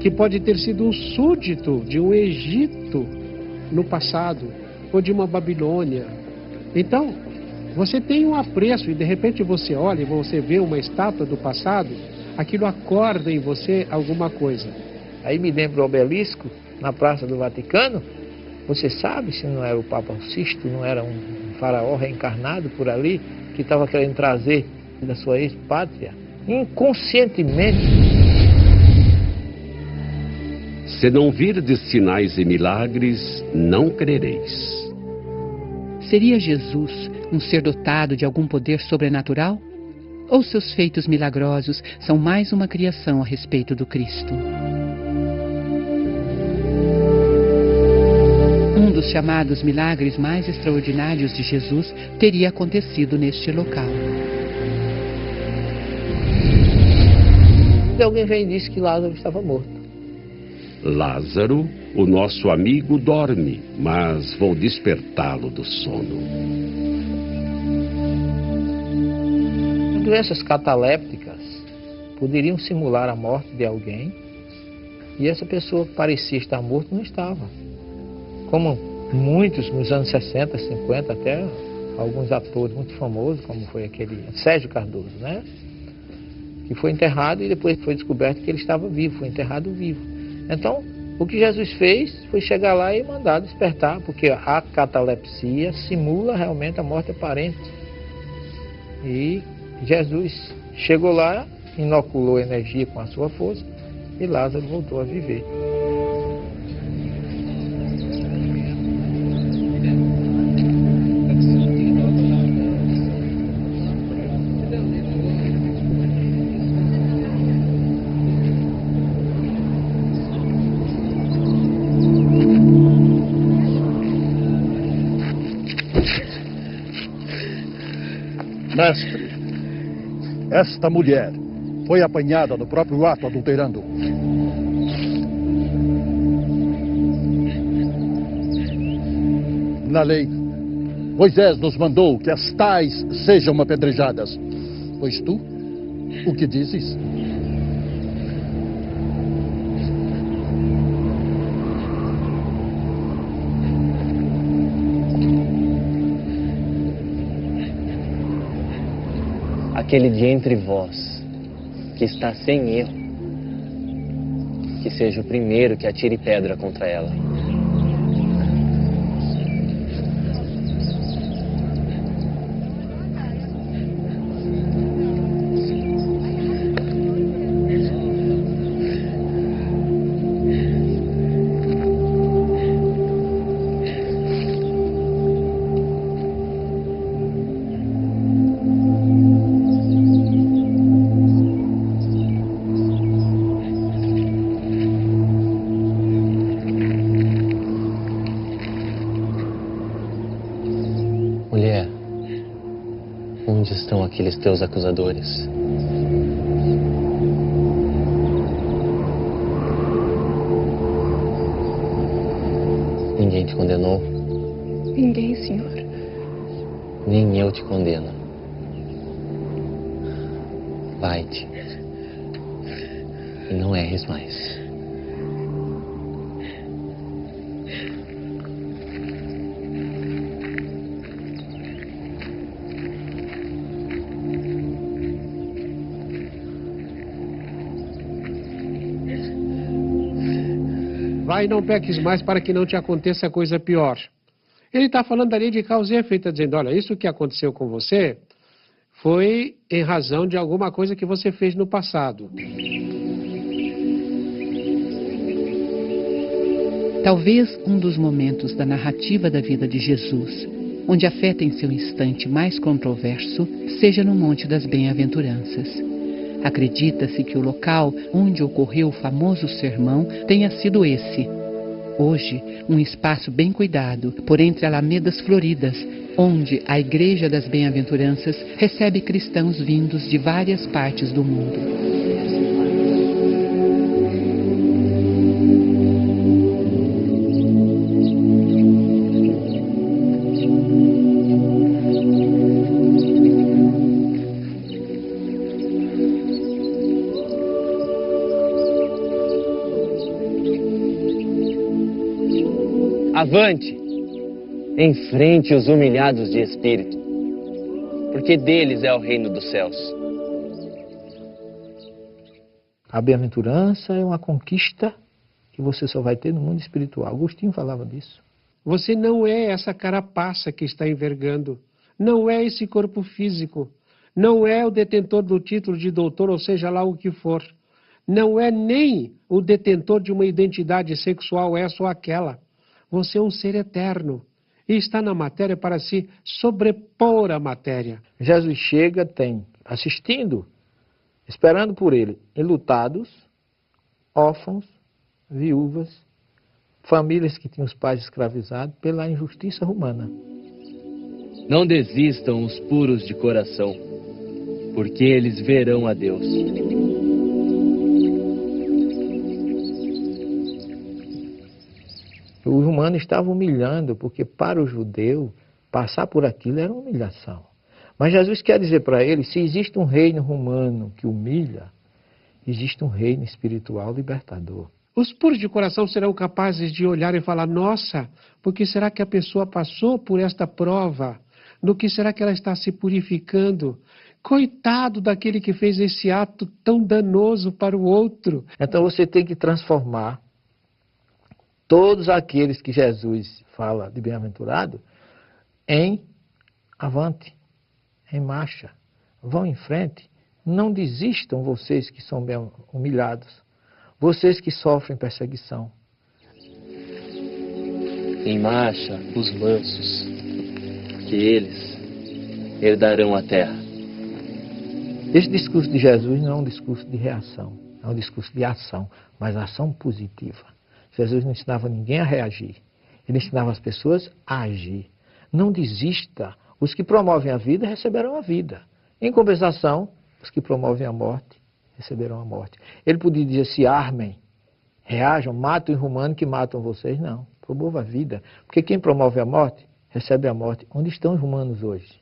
que pode ter sido um súdito de um Egito no passado, ou de uma Babilônia. Então, você tem um apreço e de repente você olha e você vê uma estátua do passado, aquilo acorda em você alguma coisa. Aí me lembra o obelisco na Praça do Vaticano. Você sabe se não era o Papa Sisto, não era um faraó reencarnado por ali, que estava querendo trazer da sua ex-pátria, inconscientemente. Se não virdes sinais e milagres, não crereis. Seria Jesus um ser dotado de algum poder sobrenatural? Ou seus feitos milagrosos são mais uma criação a respeito do Cristo? Um dos chamados milagres mais extraordinários de Jesus teria acontecido neste local. E alguém veio e disse que Lázaro estava morto. Lázaro, o nosso amigo, dorme, mas vou despertá-lo do sono. Doenças catalépticas poderiam simular a morte de alguém e essa pessoa que parecia estar morta não estava. Como muitos nos anos 60, 50, até alguns atores muito famosos, como foi aquele Sérgio Cardoso, né? Que foi enterrado e depois foi descoberto que ele estava vivo, foi enterrado vivo. Então, o que Jesus fez foi chegar lá e mandar despertar, porque a catalepsia simula realmente a morte aparente. E Jesus chegou lá, inoculou energia com a sua força e Lázaro voltou a viver. Mestre, esta mulher foi apanhada no próprio ato adulterando. Na lei, Moisés nos mandou que as tais sejam apedrejadas. Pois tu, o que dizes? Aquele de entre vós que está sem erro, que seja o primeiro que atire pedra contra ela. Mulher, onde estão aqueles teus acusadores? Ninguém te condenou? Ninguém, Senhor. Nem eu te condeno. Vai-te. E não erres mais. Vai e não peques mais para que não te aconteça coisa pior. Ele está falando ali de causa e efeito, dizendo, olha, isso que aconteceu com você foi em razão de alguma coisa que você fez no passado. Talvez um dos momentos da narrativa da vida de Jesus, onde a fé tem seu instante mais controverso, seja no Monte das Bem-aventuranças. Acredita-se que o local onde ocorreu o famoso sermão tenha sido esse. Hoje, um espaço bem cuidado, por entre alamedas floridas, onde a Igreja das Bem-aventuranças recebe cristãos vindos de várias partes do mundo. Avante, enfrente os humilhados de espírito, porque deles é o reino dos céus. A bem-aventurança é uma conquista que você só vai ter no mundo espiritual. Agostinho falava disso. Você não é essa carapaça que está envergando, não é esse corpo físico, não é o detentor do título de doutor, ou seja lá o que for, não é nem o detentor de uma identidade sexual essa ou aquela. Você é um ser eterno e está na matéria para se sobrepor à matéria. Jesus chega, tem assistindo, esperando por ele, enlutados, órfãos, viúvas, famílias que tinham os pais escravizados pela injustiça romana. Não desistam os puros de coração, porque eles verão a Deus. Os romanos estavam humilhando, porque para o judeu, passar por aquilo era uma humilhação. Mas Jesus quer dizer para ele, se existe um reino romano que humilha, existe um reino espiritual libertador. Os puros de coração serão capazes de olhar e falar, nossa, porque será que a pessoa passou por esta prova? No que será que ela está se purificando? Coitado daquele que fez esse ato tão danoso para o outro. Então você tem que transformar todos aqueles que Jesus fala de bem-aventurado em avante, em marcha. Vão em frente. Não desistam vocês que são bem humilhados. Vocês que sofrem perseguição. Em marcha os mansos, que eles herdarão a terra. Esse discurso de Jesus não é um discurso de reação, é um discurso de ação, mas ação positiva. Jesus não ensinava ninguém a reagir, ele ensinava as pessoas a agir. Não desista, os que promovem a vida receberão a vida. Em compensação, os que promovem a morte receberão a morte. Ele podia dizer: se armem, reajam, matem os romanos que matam vocês. Não, promova a vida. Porque quem promove a morte, recebe a morte. Onde estão os romanos hoje?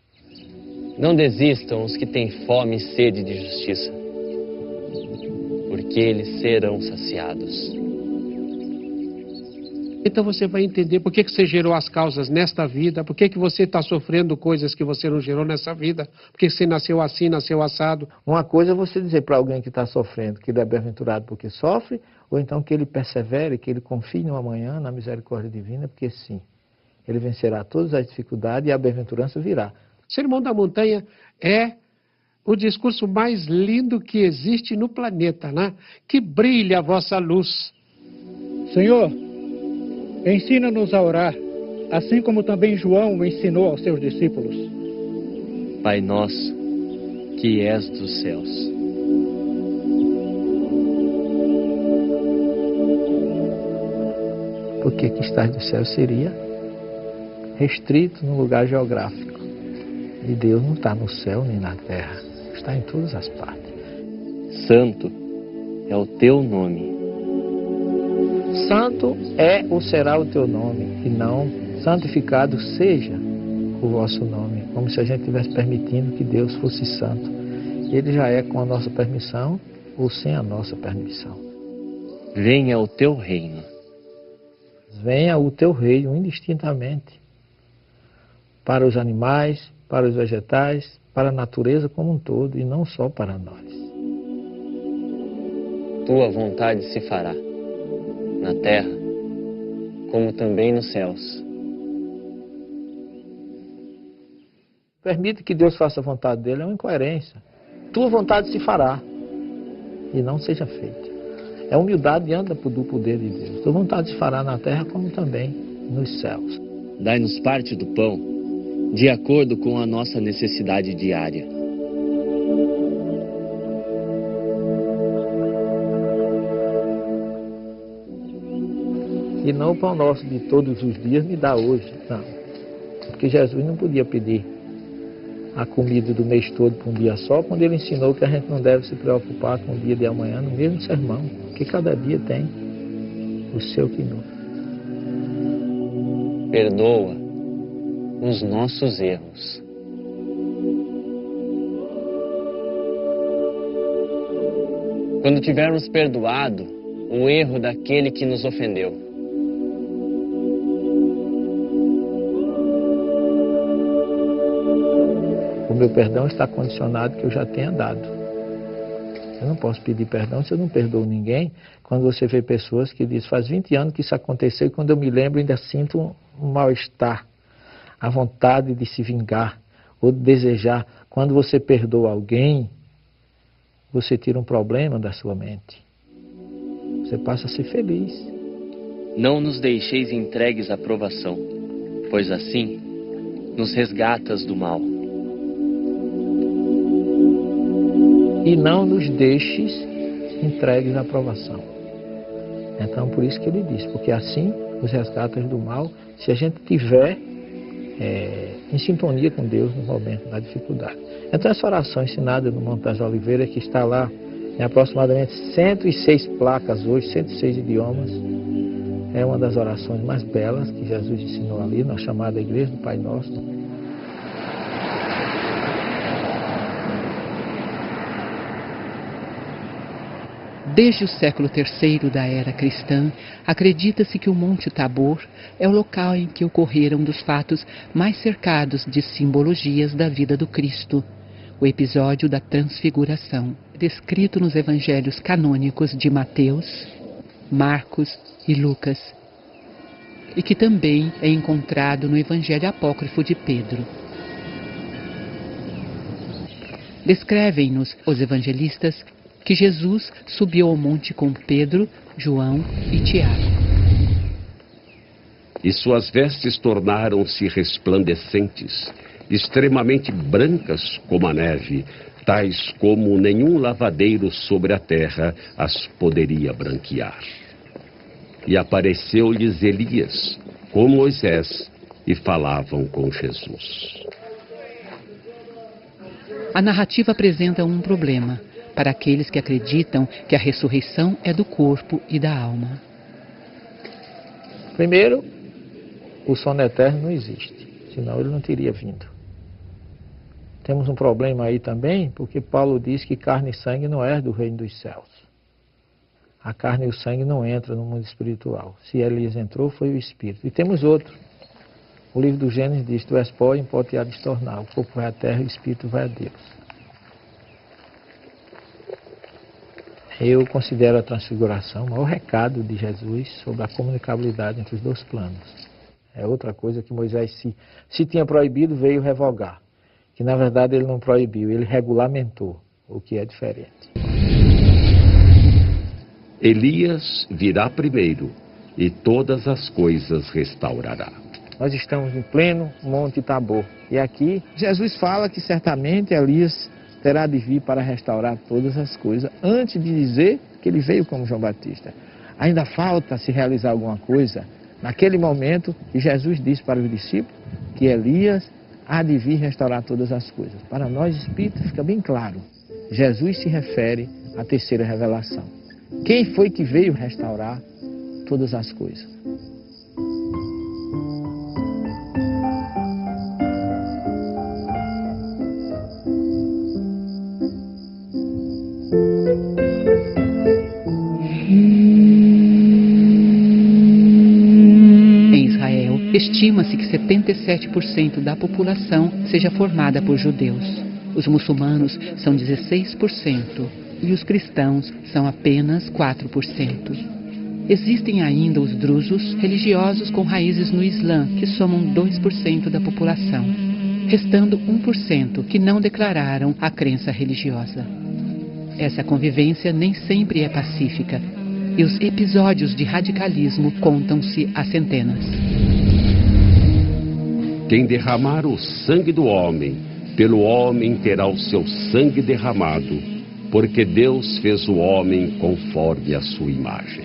Não desistam os que têm fome e sede de justiça, porque eles serão saciados. Então você vai entender por que você gerou as causas nesta vida, por que você está sofrendo coisas que você não gerou nessa vida, por que você nasceu assim, nasceu assado. Uma coisa é você dizer para alguém que está sofrendo que ele é bem-aventurado porque sofre, ou então que ele persevere, que ele confie no amanhã, na misericórdia divina, porque sim, ele vencerá todas as dificuldades e a bem-aventurança virá. O Sermão da Montanha é o discurso mais lindo que existe no planeta, né? Que brilha a vossa luz. Senhor, ensina-nos a orar, assim como também João ensinou aos seus discípulos. Pai nosso, que és dos céus. Porque que estás do céu seria restrito num lugar geográfico. E Deus não está no céu nem na terra, está em todas as partes. Santo é o teu nome. Santo é ou será o teu nome, e não santificado seja o vosso nome, como se a gente estivesse permitindo que Deus fosse santo. Ele já é com a nossa permissão ou sem a nossa permissão. Venha o teu reino. Venha o teu reino indistintamente para os animais, para os vegetais, para a natureza como um todo e não só para nós. Tua vontade se fará, na terra, como também nos céus. Permite que Deus faça a vontade dele é uma incoerência. Tua vontade se fará e não seja feita. É humildade diante do poder de Deus. Tua vontade se fará na terra como também nos céus. Dai-nos parte do pão, de acordo com a nossa necessidade diária. E não o pão nosso de todos os dias me dá hoje. Não. Porque Jesus não podia pedir a comida do mês todo para um dia só, quando ele ensinou que a gente não deve se preocupar com o dia de amanhã no mesmo sermão, que cada dia tem o seu quinô. Perdoa os nossos erros. Quando tivermos perdoado o erro daquele que nos ofendeu. O meu perdão está condicionado que eu já tenha dado. Eu não posso pedir perdão se eu não perdoo ninguém. Quando você vê pessoas que dizem: faz 20 anos que isso aconteceu e quando eu me lembro ainda sinto um mal-estar, a vontade de se vingar ou de desejar. Quando você perdoa alguém, você tira um problema da sua mente. Você passa a ser feliz. Não nos deixeis entregues à provação, pois assim nos resgatas do mal. E não nos deixes entregues à provação. Então, por isso que ele diz, porque assim nos resgatas do mal, se a gente tiver em sintonia com Deus no momento da dificuldade. Então, essa oração ensinada no Monte das Oliveiras, que está lá em aproximadamente 106 placas hoje, 106 idiomas, é uma das orações mais belas que Jesus ensinou ali, na chamada Igreja do Pai Nosso. Desde o século III da era cristã, acredita-se que o Monte Tabor é o local em que ocorreram um dos fatos mais cercados de simbologias da vida do Cristo, o episódio da Transfiguração, descrito nos evangelhos canônicos de Mateus, Marcos e Lucas, e que também é encontrado no Evangelho Apócrifo de Pedro. Descrevem-nos os evangelistas que Jesus subiu ao monte com Pedro, João e Tiago. E suas vestes tornaram-se resplandecentes, extremamente brancas como a neve, tais como nenhum lavadeiro sobre a terra as poderia branquear. E apareceu-lhes Elias, com Moisés, e falavam com Jesus. A narrativa apresenta um problema para aqueles que acreditam que a ressurreição é do corpo e da alma. Primeiro, o sono eterno não existe, senão ele não teria vindo. Temos um problema aí também, porque Paulo diz que carne e sangue não é do reino dos céus. A carne e o sangue não entram no mundo espiritual. Se Elias entrou, foi o Espírito. E temos outro. O livro do Gênesis diz: tu és pó, em pó te há de tornar. O corpo vai à terra e o Espírito vai a Deus. Eu considero a transfiguração o maior recado de Jesus sobre a comunicabilidade entre os dois planos. É outra coisa que Moisés, se tinha proibido, veio revogar. Que na verdade ele não proibiu, ele regulamentou, o que é diferente. Elias virá primeiro e todas as coisas restaurará. Nós estamos em pleno Monte Tabor. E aqui Jesus fala que certamente Elias terá de vir para restaurar todas as coisas, antes de dizer que ele veio como João Batista. Ainda falta se realizar alguma coisa. Naquele momento, Jesus disse para os discípulos que Elias há de vir restaurar todas as coisas. Para nós espíritas fica bem claro. Jesus se refere à terceira revelação. Quem foi que veio restaurar todas as coisas? Estima-se que 77% da população seja formada por judeus. Os muçulmanos são 16% e os cristãos são apenas 4%. Existem ainda os drusos, religiosos com raízes no Islã, que somam 2% da população, restando 1% que não declararam a crença religiosa. Essa convivência nem sempre é pacífica e os episódios de radicalismo contam-se a centenas. Quem derramar o sangue do homem, pelo homem terá o seu sangue derramado, porque Deus fez o homem conforme a sua imagem.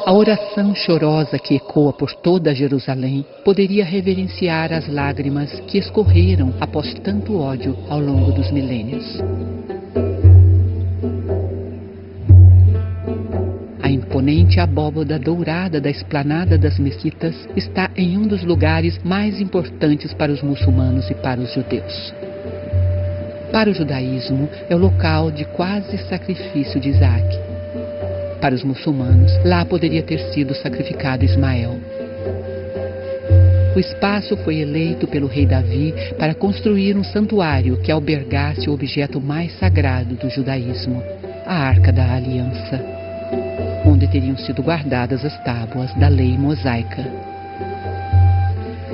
A oração chorosa que ecoa por toda Jerusalém poderia reverenciar as lágrimas que escorreram após tanto ódio ao longo dos milênios. A imponente abóbada dourada da esplanada das mesquitas está em um dos lugares mais importantes para os muçulmanos e para os judeus. Para o judaísmo, é o local de quase sacrifício de Isaac. Para os muçulmanos, lá poderia ter sido sacrificado Ismael. O espaço foi eleito pelo rei Davi para construir um santuário que albergasse o objeto mais sagrado do judaísmo, a Arca da Aliança, onde teriam sido guardadas as tábuas da lei mosaica.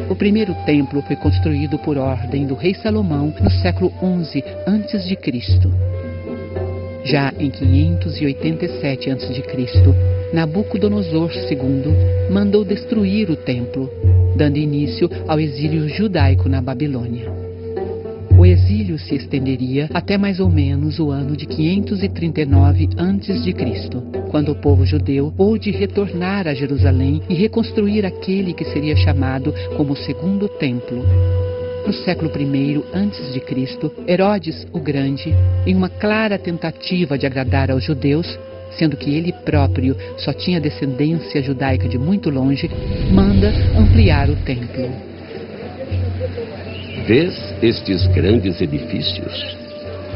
O primeiro templo foi construído por ordem do rei Salomão no século XI a.C. Já em 587 a.C., Nabucodonosor II mandou destruir o templo, dando início ao exílio judaico na Babilônia. O exílio se estenderia até mais ou menos o ano de 539 a.C., quando o povo judeu pôde retornar a Jerusalém e reconstruir aquele que seria chamado como o Segundo Templo. No século I a.C., Herodes o Grande, em uma clara tentativa de agradar aos judeus, sendo que ele próprio só tinha descendência judaica de muito longe, manda ampliar o templo. Vês estes grandes edifícios?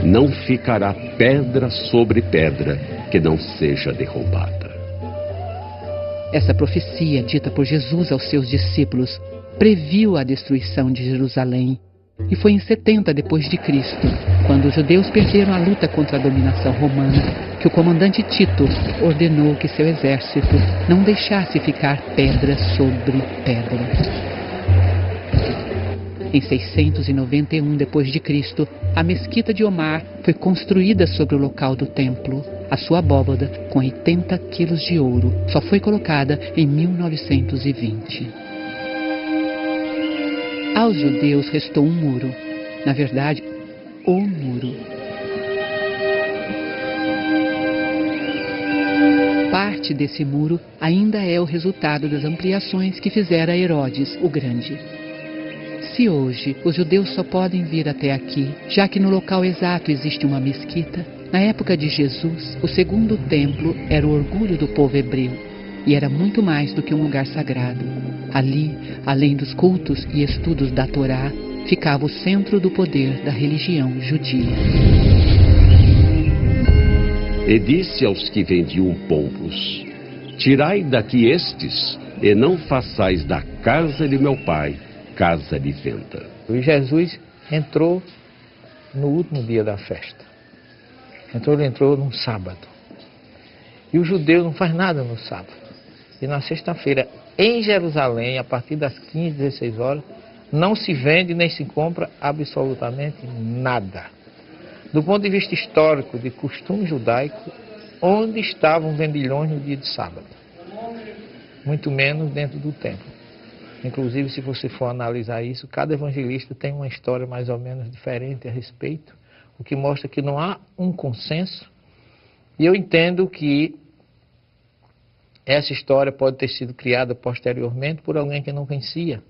Não ficará pedra sobre pedra que não seja derrubada. Essa profecia, dita por Jesus aos seus discípulos, previu a destruição de Jerusalém, e foi em 70 depois de Cristo, quando os judeus perderam a luta contra a dominação romana, que o comandante Tito ordenou que seu exército não deixasse ficar pedra sobre pedra. Em 691 depois de Cristo, a mesquita de Omar foi construída sobre o local do templo. A sua abóbada, com 80 quilos de ouro, só foi colocada em 1920. Aos judeus restou um muro, na verdade, o muro. Parte desse muro ainda é o resultado das ampliações que fizera Herodes o Grande. Se hoje os judeus só podem vir até aqui, já que no local exato existe uma mesquita, na época de Jesus, o segundo templo era o orgulho do povo hebreu e era muito mais do que um lugar sagrado. Ali, além dos cultos e estudos da Torá, ficava o centro do poder da religião judia. E disse aos que vendiam pombos: tirai daqui estes, e não façais da casa de meu pai casa de venda. E Jesus entrou no último dia da festa. Ele entrou num sábado. E o judeu não faz nada no sábado. E na sexta-feira, em Jerusalém, a partir das 15, 16 horas, não se vende nem se compra absolutamente nada. Do ponto de vista histórico, de costume judaico, onde estavam vendilhões no dia de sábado? Muito menos dentro do templo. Inclusive, se você for analisar isso, cada evangelista tem uma história mais ou menos diferente a respeito, o que mostra que não há um consenso. E eu entendo que essa história pode ter sido criada posteriormente por alguém que não conhecia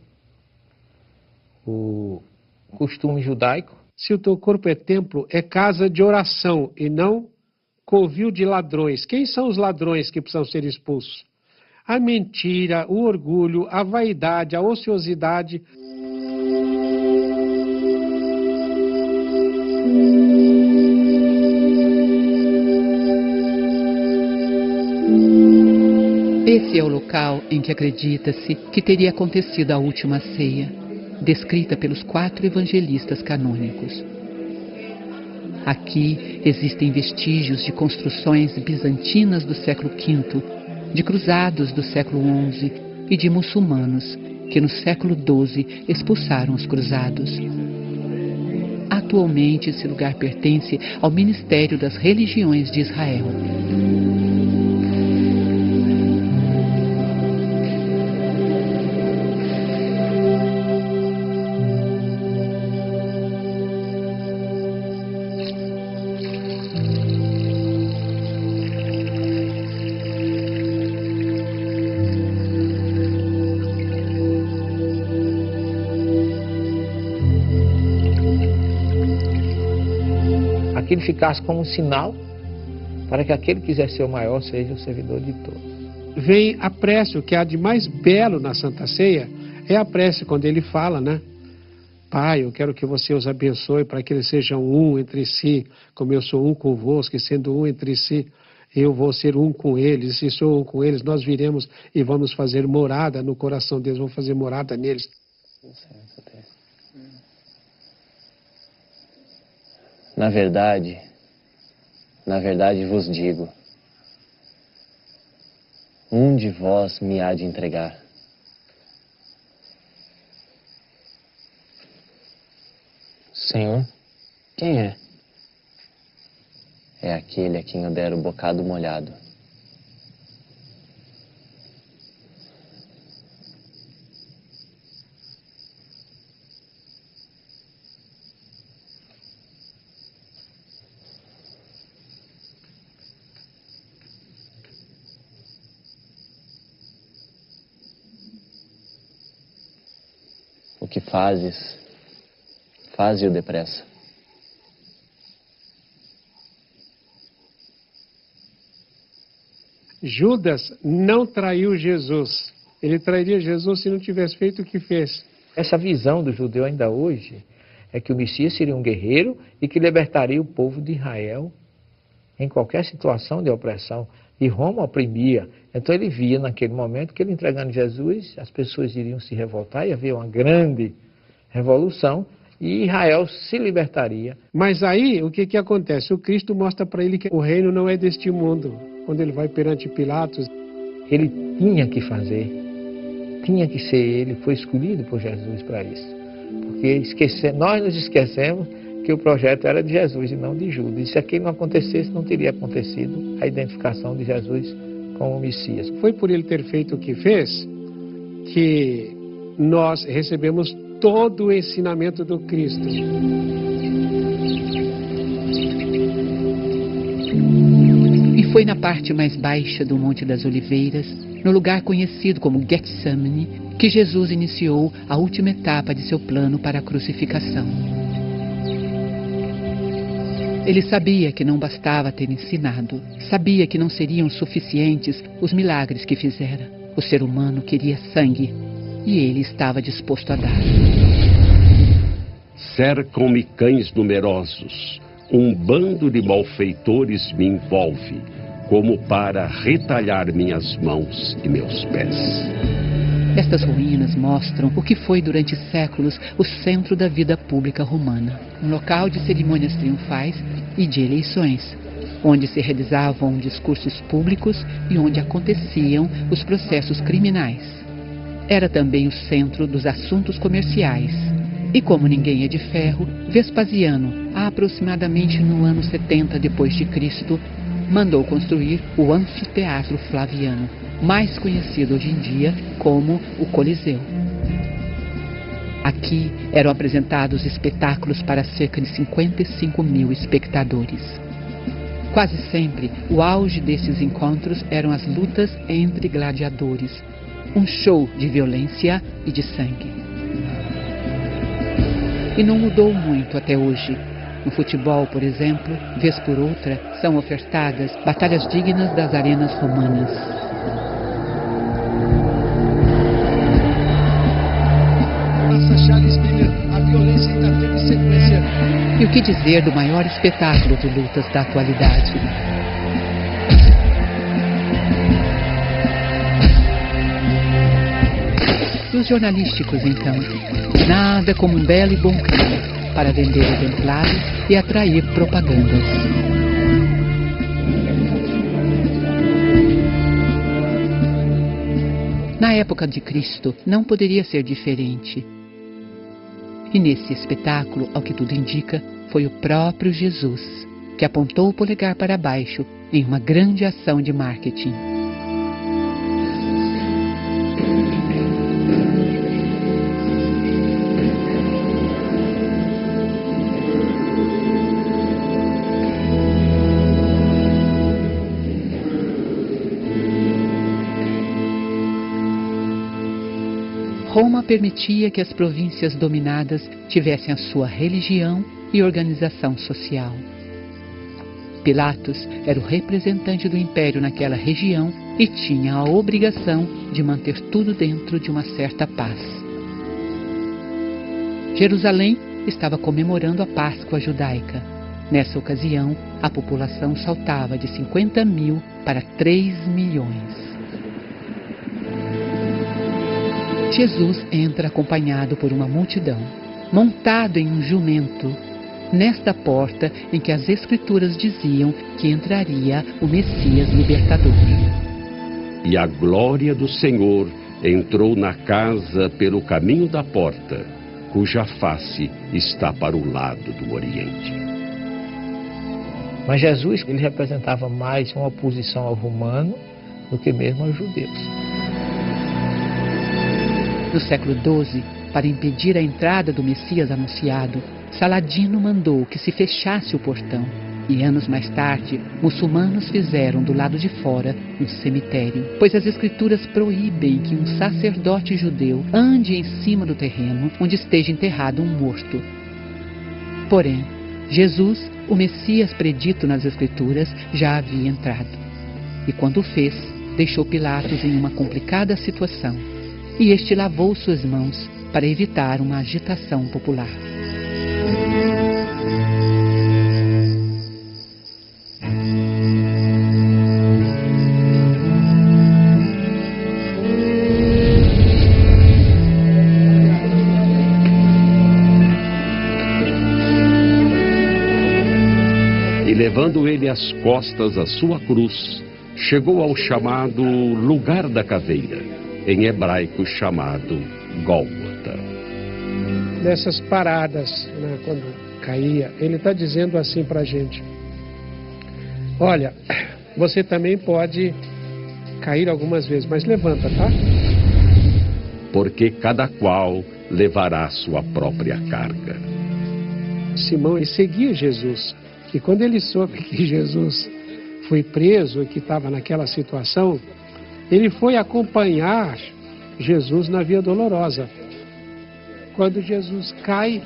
o costume judaico. Se o teu corpo é templo, é casa de oração e não covil de ladrões. Quem são os ladrões que precisam ser expulsos? A mentira, o orgulho, a vaidade, a ociosidade. Esse é o local em que acredita-se que teria acontecido a última ceia, descrita pelos 4 evangelistas canônicos. Aqui existem vestígios de construções bizantinas do século V, de cruzados do século XI e de muçulmanos que no século XII expulsaram os cruzados. Atualmente esse lugar pertence ao Ministério das Religiões de Israel. Aquilo ficasse como um sinal para que aquele que quiser ser o maior seja o servidor de todos. Vem a prece, o que há de mais belo na Santa Ceia é a prece quando ele fala, né? Pai, eu quero que você os abençoe para que eles sejam um entre si, como eu sou um convosco, e sendo um entre si, eu vou ser um com eles, e se sou um com eles, nós viremos e vamos fazer morada no coração deles, vamos fazer morada neles. Na verdade vos digo, um de vós me há de entregar. Senhor, quem é? É aquele a quem eu der o bocado molhado. O que fazes, faze-o depressa. Judas não traiu Jesus. Ele trairia Jesus se não tivesse feito o que fez. Essa visão do judeu ainda hoje é que o Messias seria um guerreiro e que libertaria o povo de Israel em qualquer situação de opressão. E Roma oprimia. Então ele via naquele momento que ele entregando Jesus, as pessoas iriam se revoltar e havia uma grande revolução e Israel se libertaria. Mas aí o que acontece? O Cristo mostra para ele que o reino não é deste mundo. Quando ele vai perante Pilatos, ele tinha que fazer, tinha que ser ele, foi escolhido por Jesus para isso. Porque nós nos esquecemos que o projeto era de Jesus e não de Judas. E se aquilo não acontecesse, não teria acontecido a identificação de Jesus como o Messias. Foi por ele ter feito o que fez que nós recebemos todo o ensinamento do Cristo. E foi na parte mais baixa do Monte das Oliveiras, no lugar conhecido como Getsemane, que Jesus iniciou a última etapa de seu plano para a crucificação. Ele sabia que não bastava ter ensinado, sabia que não seriam suficientes os milagres que fizera. O ser humano queria sangue, e ele estava disposto a dar. Cercam-me cães numerosos, um bando de malfeitores me envolve, como para retalhar minhas mãos e meus pés. Estas ruínas mostram o que foi durante séculos o centro da vida pública romana, um local de cerimônias triunfais e de eleições, onde se realizavam discursos públicos e onde aconteciam os processos criminais. Era também o centro dos assuntos comerciais. E como ninguém é de ferro, Vespasiano, aproximadamente no ano 70 depois de Cristo, mandou construir o Anfiteatro Flaviano, mais conhecido hoje em dia como o Coliseu. Aqui eram apresentados espetáculos para cerca de 55 mil espectadores. Quase sempre, o auge desses encontros eram as lutas entre gladiadores, um show de violência e de sangue. E não mudou muito até hoje. No futebol, por exemplo, vez por outra, são ofertadas batalhas dignas das arenas romanas. A violência ainda teve sequência. E o que dizer do maior espetáculo de lutas da atualidade? E os jornalísticos, então? Nada como um belo e bom crime para vender exemplares e atrair propagandas. Na época de Cristo, não poderia ser diferente. E nesse espetáculo, ao que tudo indica, foi o próprio Jesus que apontou o polegar para baixo em uma grande ação de marketing. Roma permitia que as províncias dominadas tivessem a sua religião e organização social. Pilatos era o representante do império naquela região e tinha a obrigação de manter tudo dentro de uma certa paz. Jerusalém estava comemorando a Páscoa judaica. Nessa ocasião, a população saltava de 50 mil para 3 milhões. Jesus entra acompanhado por uma multidão, montado em um jumento, nesta porta em que as Escrituras diziam que entraria o Messias libertador. E a glória do Senhor entrou na casa pelo caminho da porta, cuja face está para o lado do Oriente. Mas Jesus, ele representava mais uma oposição ao romano do que mesmo aos judeus. No século XII, para impedir a entrada do Messias anunciado, Saladino mandou que se fechasse o portão. E anos mais tarde, muçulmanos fizeram do lado de fora um cemitério, pois as Escrituras proíbem que um sacerdote judeu ande em cima do terreno onde esteja enterrado um morto. Porém, Jesus, o Messias predito nas Escrituras, já havia entrado. E quando o fez, deixou Pilatos em uma complicada situação. E este lavou suas mãos para evitar uma agitação popular. E levando ele às costas a sua cruz, chegou ao chamado Lugar da Caveira, em hebraico chamado Gólgota. Nessas paradas, né, quando caía, ele está dizendo assim para a gente: olha, você também pode cair algumas vezes, mas levanta, tá? Porque cada qual levará sua própria carga. Simão ele seguia Jesus. E quando ele soube que Jesus foi preso e que estava naquela situação, ele foi acompanhar Jesus na Via Dolorosa. Quando Jesus cai,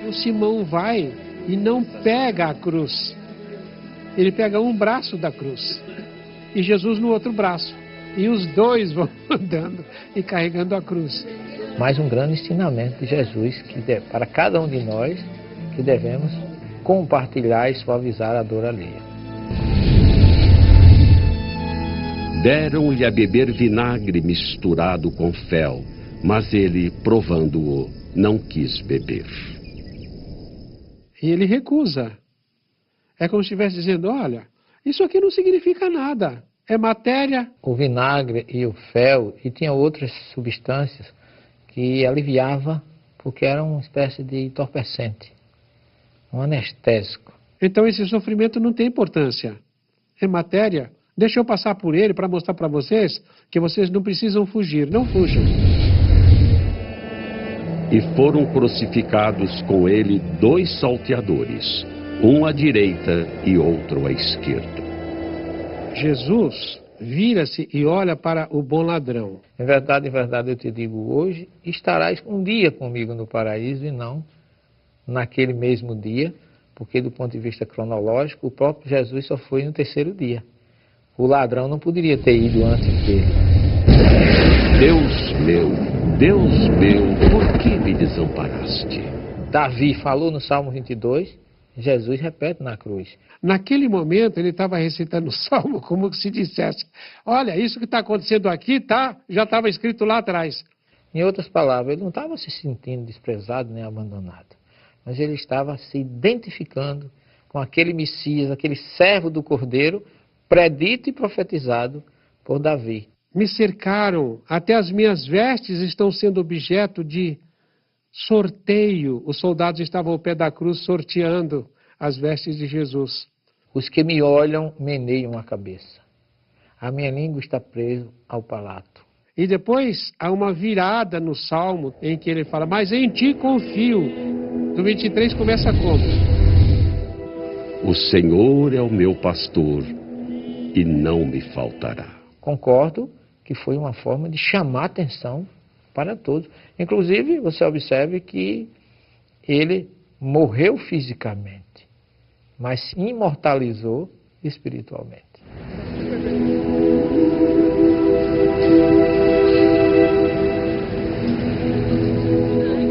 o Simão vai e não pega a cruz. Ele pega um braço da cruz e Jesus no outro braço. E os dois vão andando e carregando a cruz. Mais um grande ensinamento de Jesus para cada um de nós, que devemos compartilhar e suavizar a dor alheia. Deram-lhe a beber vinagre misturado com fel, mas ele, provando-o, não quis beber. E ele recusa. É como se estivesse dizendo, olha, isso aqui não significa nada. É matéria. O vinagre e o fel, e tinha outras substâncias que aliviava, porque era uma espécie de entorpecente, um anestésico. Então esse sofrimento não tem importância. É matéria. Deixa eu passar por ele para mostrar para vocês que vocês não precisam fugir. Não fujam. E foram crucificados com ele 2 salteadores, um à direita e outro à esquerda. Jesus vira-se e olha para o bom ladrão. Em verdade, eu te digo, hoje estarás um dia comigo no paraíso e não naquele mesmo dia, porque do ponto de vista cronológico, o próprio Jesus só foi no 3º dia. O ladrão não poderia ter ido antes dele. Deus meu, por que me desamparaste? Davi falou no Salmo 22, Jesus repete na cruz. Naquele momento ele estava recitando o Salmo como se dissesse, olha, isso que está acontecendo aqui já estava escrito lá atrás. Em outras palavras, ele não estava se sentindo desprezado nem abandonado, mas ele estava se identificando com aquele Messias, aquele servo do Cordeiro, predito e profetizado por Davi. Me cercaram, até as minhas vestes estão sendo objeto de sorteio. Os soldados estavam ao pé da cruz sorteando as vestes de Jesus. Os que me olham meneiam a cabeça. A minha língua está presa ao palato. E depois há uma virada no Salmo em que ele fala, mas em ti confio. Do 23 começa como? O Senhor é o meu pastor e não me faltará. Concordo que foi uma forma de chamar atenção para todos. Inclusive, você observe que ele morreu fisicamente, mas se imortalizou espiritualmente.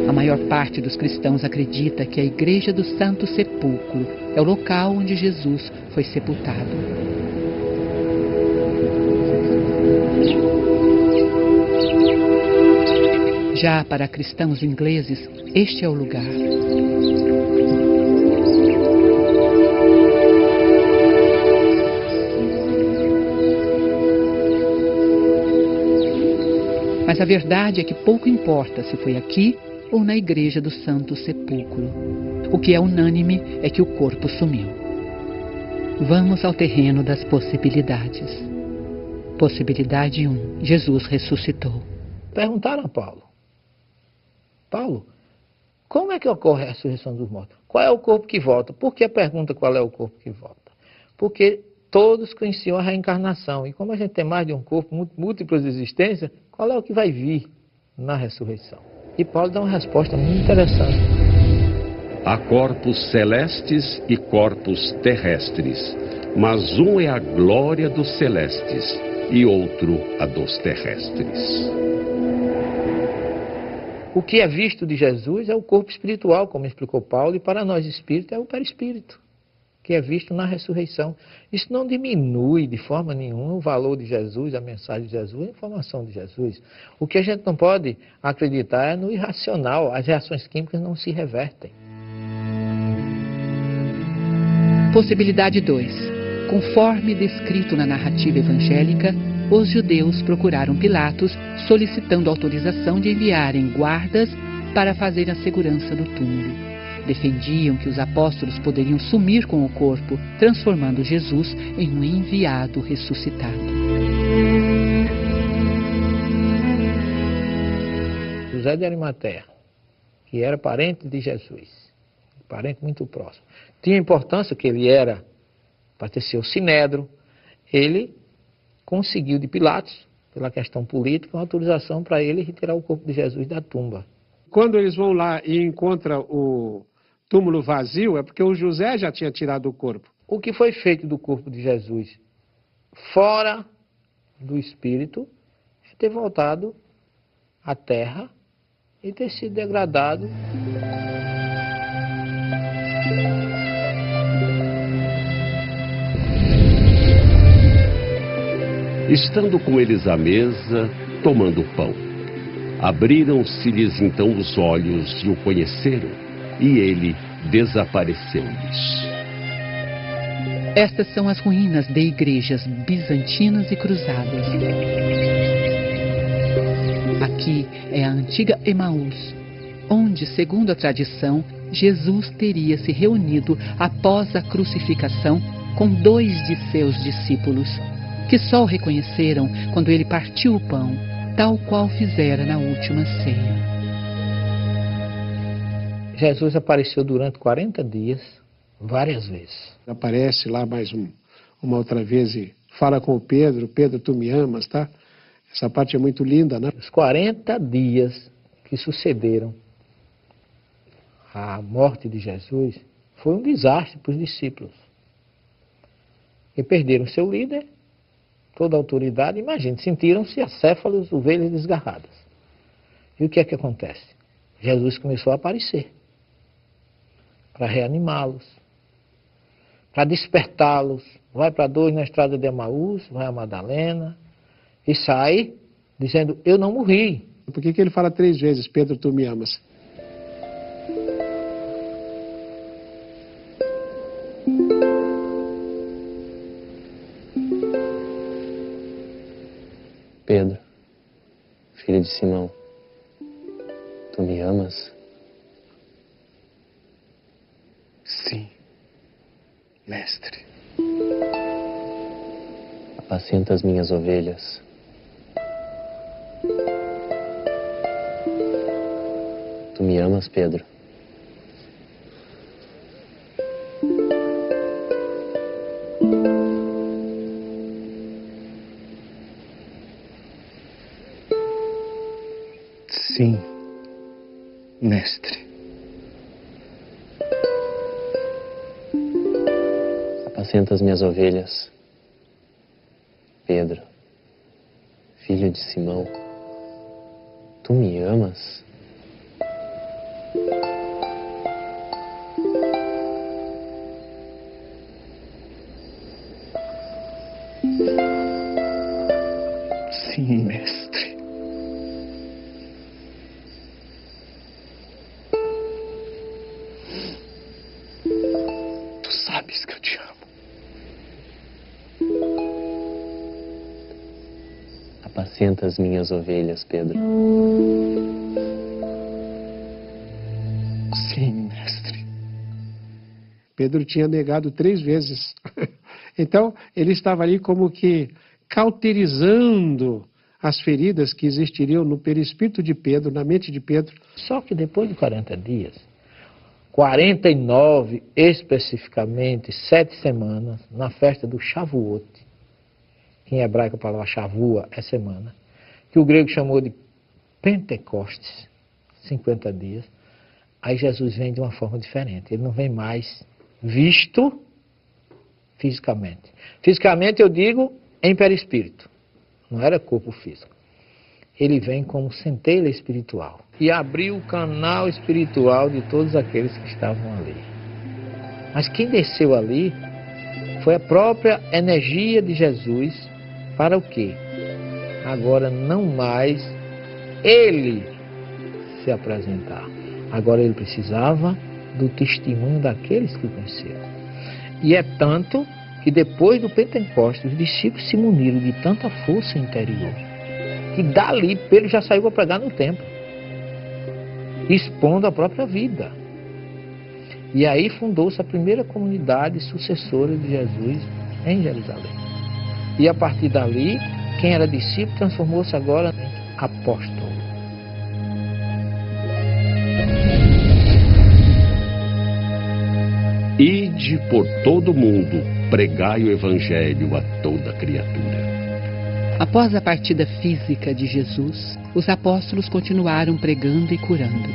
A maior parte dos cristãos acredita que a Igreja do Santo Sepulcro é o local onde Jesus foi sepultado. Já para cristãos ingleses, este é o lugar. Mas a verdade é que pouco importa se foi aqui ou na Igreja do Santo Sepulcro. O que é unânime é que o corpo sumiu. Vamos ao terreno das possibilidades. Possibilidade 1. Jesus ressuscitou. Perguntaram a Paulo, como é que ocorre a ressurreição dos mortos? Qual é o corpo que volta? Por que a pergunta qual é o corpo que volta? Porque todos conheciam a reencarnação. E como a gente tem mais de um corpo, múltiplas existências, qual é o que vai vir na ressurreição? E Paulo dá uma resposta muito interessante. Há corpos celestes e corpos terrestres, mas um é a glória dos celestes e outro a dos terrestres. O que é visto de Jesus é o corpo espiritual, como explicou Paulo, e para nós espírito é o perispírito, que é visto na ressurreição. Isso não diminui de forma nenhuma o valor de Jesus, a mensagem de Jesus, a informação de Jesus. O que a gente não pode acreditar é no irracional, as reações químicas não se revertem. Possibilidade 2. Conforme descrito na narrativa evangélica, os judeus procuraram Pilatos solicitando autorização de enviarem guardas para fazer a segurança do túmulo. Defendiam que os apóstolos poderiam sumir com o corpo, transformando Jesus em um enviado ressuscitado. José de Arimateia, que era parente de Jesus, parente muito próximo. Tinha importância que ele era, pertenceu ao Sinédrio, ele conseguiu de Pilatos, pela questão política, uma autorização para ele retirar o corpo de Jesus da tumba. Quando eles vão lá e encontram o túmulo vazio, é porque o José já tinha tirado o corpo. O que foi feito do corpo de Jesus fora do espírito é ter voltado à terra e ter sido degradado. Estando com eles à mesa, tomando pão, abriram-se-lhes então os olhos e o conheceram, e ele desapareceu-lhes. Estas são as ruínas de igrejas bizantinas e cruzadas. Aqui é a antiga Emaús, onde, segundo a tradição, Jesus teria se reunido após a crucificação com 2 de seus discípulos, que só o reconheceram quando ele partiu o pão, tal qual fizera na última ceia. Jesus apareceu durante 40 dias, várias vezes. Aparece lá mais uma outra vez e fala com o Pedro: Pedro, tu me amas, tá? Essa parte é muito linda, né? Os 40 dias que sucederam à morte de Jesus foi um desastre para os discípulos. E perderam seu líder, toda a autoridade. Imagine, sentiram-se acéfalos, ovelhas desgarradas. E o que é que acontece? Jesus começou a aparecer para reanimá-los, para despertá-los. Vai para 2 na estrada de Emaús, vai a Madalena e sai dizendo: eu não morri. Por que ele fala 3 vezes: Pedro, tu me amas? Pedro, filho de Simão, tu me amas? Sim, mestre. Apacenta as minhas ovelhas. Tu me amas, Pedro? Sim, mestre. Apacenta as minhas ovelhas, Pedro, filho de Simão. Tu me amas? Sim, mestre. Tu sabes que eu te amo. Apacenta as minhas ovelhas, Pedro. Sim, mestre. Pedro tinha negado 3 vezes. Então, ele estava ali como que cauterizando as feridas que existiriam no perispírito de Pedro, na mente de Pedro. Só que depois de 40 dias, 49 especificamente, 7 semanas, na festa do Shavuot, que em hebraico a palavra Shavua é semana, que o grego chamou de Pentecostes, 50 dias, aí Jesus vem de uma forma diferente. Ele não vem mais visto fisicamente. Fisicamente eu digo em perispírito, não era corpo físico. Ele vem como centelha espiritual e abriu o canal espiritual de todos aqueles que estavam ali. Mas quem desceu ali foi a própria energia de Jesus. Para o quê? Agora não mais ele se apresentar. Agora ele precisava do testemunho daqueles que o conheceram. E é tanto que depois do Pentecostes, os discípulos se muniram de tanta força interior, que dali Pedro já saiu para pregar no templo, expondo a própria vida. E aí fundou-se a primeira comunidade sucessora de Jesus em Jerusalém. E a partir dali, quem era discípulo transformou-se agora em apóstolo. ide por todo o mundo, pregai o evangelho a toda criatura. Após a partida física de Jesus, os apóstolos continuaram pregando e curando,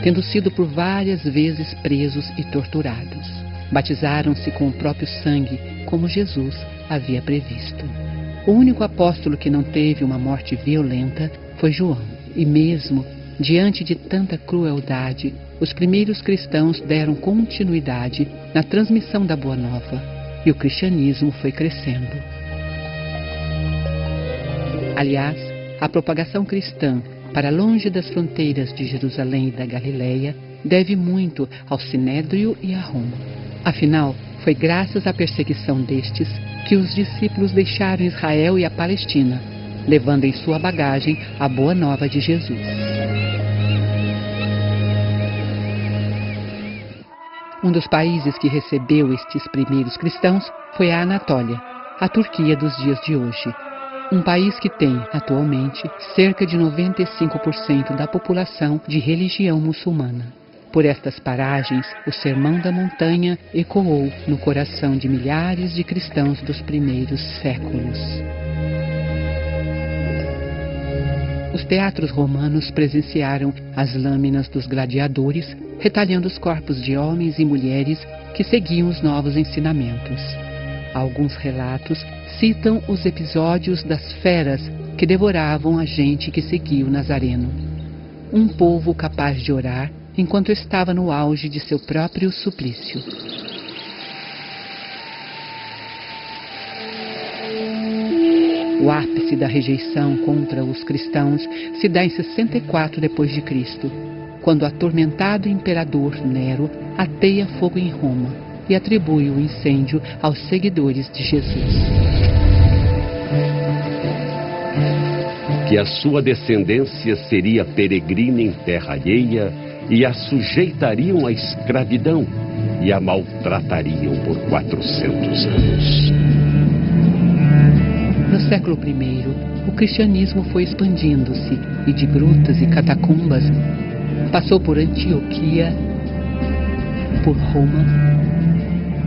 tendo sido por várias vezes presos e torturados. Batizaram-se com o próprio sangue, como Jesus havia previsto. O único apóstolo que não teve uma morte violenta foi João. E mesmo diante de tanta crueldade, os primeiros cristãos deram continuidade na transmissão da Boa Nova, e o cristianismo foi crescendo. Aliás, a propagação cristã para longe das fronteiras de Jerusalém e da Galileia deve muito ao Sinédrio e a Roma. Afinal, foi graças à perseguição destes que os discípulos deixaram Israel e a Palestina, levando em sua bagagem a Boa Nova de Jesus. Um dos países que recebeu estes primeiros cristãos foi a Anatólia, a Turquia dos dias de hoje. Um país que tem, atualmente, cerca de 95% da população de religião muçulmana. Por estas paragens, o Sermão da Montanha ecoou no coração de milhares de cristãos dos primeiros séculos. Os teatros romanos presenciaram as lâminas dos gladiadores, retalhando os corpos de homens e mulheres que seguiam os novos ensinamentos. Alguns relatos citam os episódios das feras que devoravam a gente que seguia o Nazareno. Um povo capaz de orar enquanto estava no auge de seu próprio suplício. O ápice da rejeição contra os cristãos se dá em 64 d.C., quando o atormentado imperador Nero ateia fogo em Roma e atribui o incêndio aos seguidores de Jesus. Que a sua descendência seria peregrina em terra alheia e a sujeitariam à escravidão e a maltratariam por 400 anos. No século I, o cristianismo foi expandindo-se e de grutas e catacumbas passou por Antioquia, por Roma,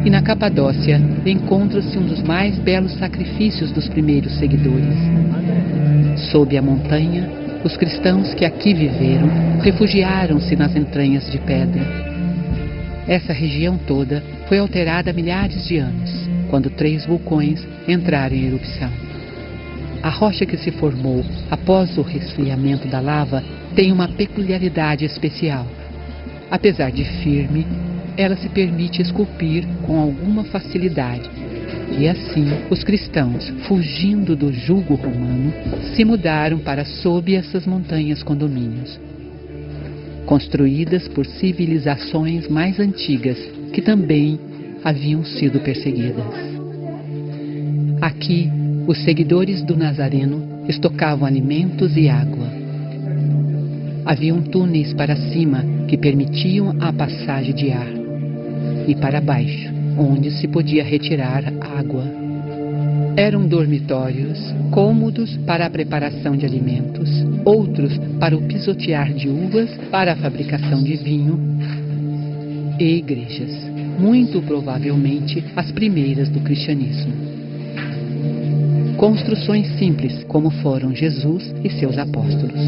e na Capadócia encontra-se um dos mais belos sacrifícios dos primeiros seguidores. Sob a montanha, os cristãos que aqui viveram refugiaram-se nas entranhas de pedra. Essa região toda foi alterada há milhares de anos, quando 3 vulcões entraram em erupção. A rocha que se formou após o resfriamento da lava tem uma peculiaridade especial. Apesar de firme, ela se permite esculpir com alguma facilidade. E assim, os cristãos, fugindo do jugo romano, se mudaram para sob essas montanhas condomínios, construídas por civilizações mais antigas que também haviam sido perseguidas. Aqui, os seguidores do Nazareno estocavam alimentos e água. Haviam túneis para cima que permitiam a passagem de ar, e para baixo, onde se podia retirar água. Eram dormitórios, cômodos para a preparação de alimentos, outros para o pisotear de uvas para a fabricação de vinho, e igrejas, muito provavelmente as primeiras do cristianismo. Construções simples, como foram Jesus e seus apóstolos.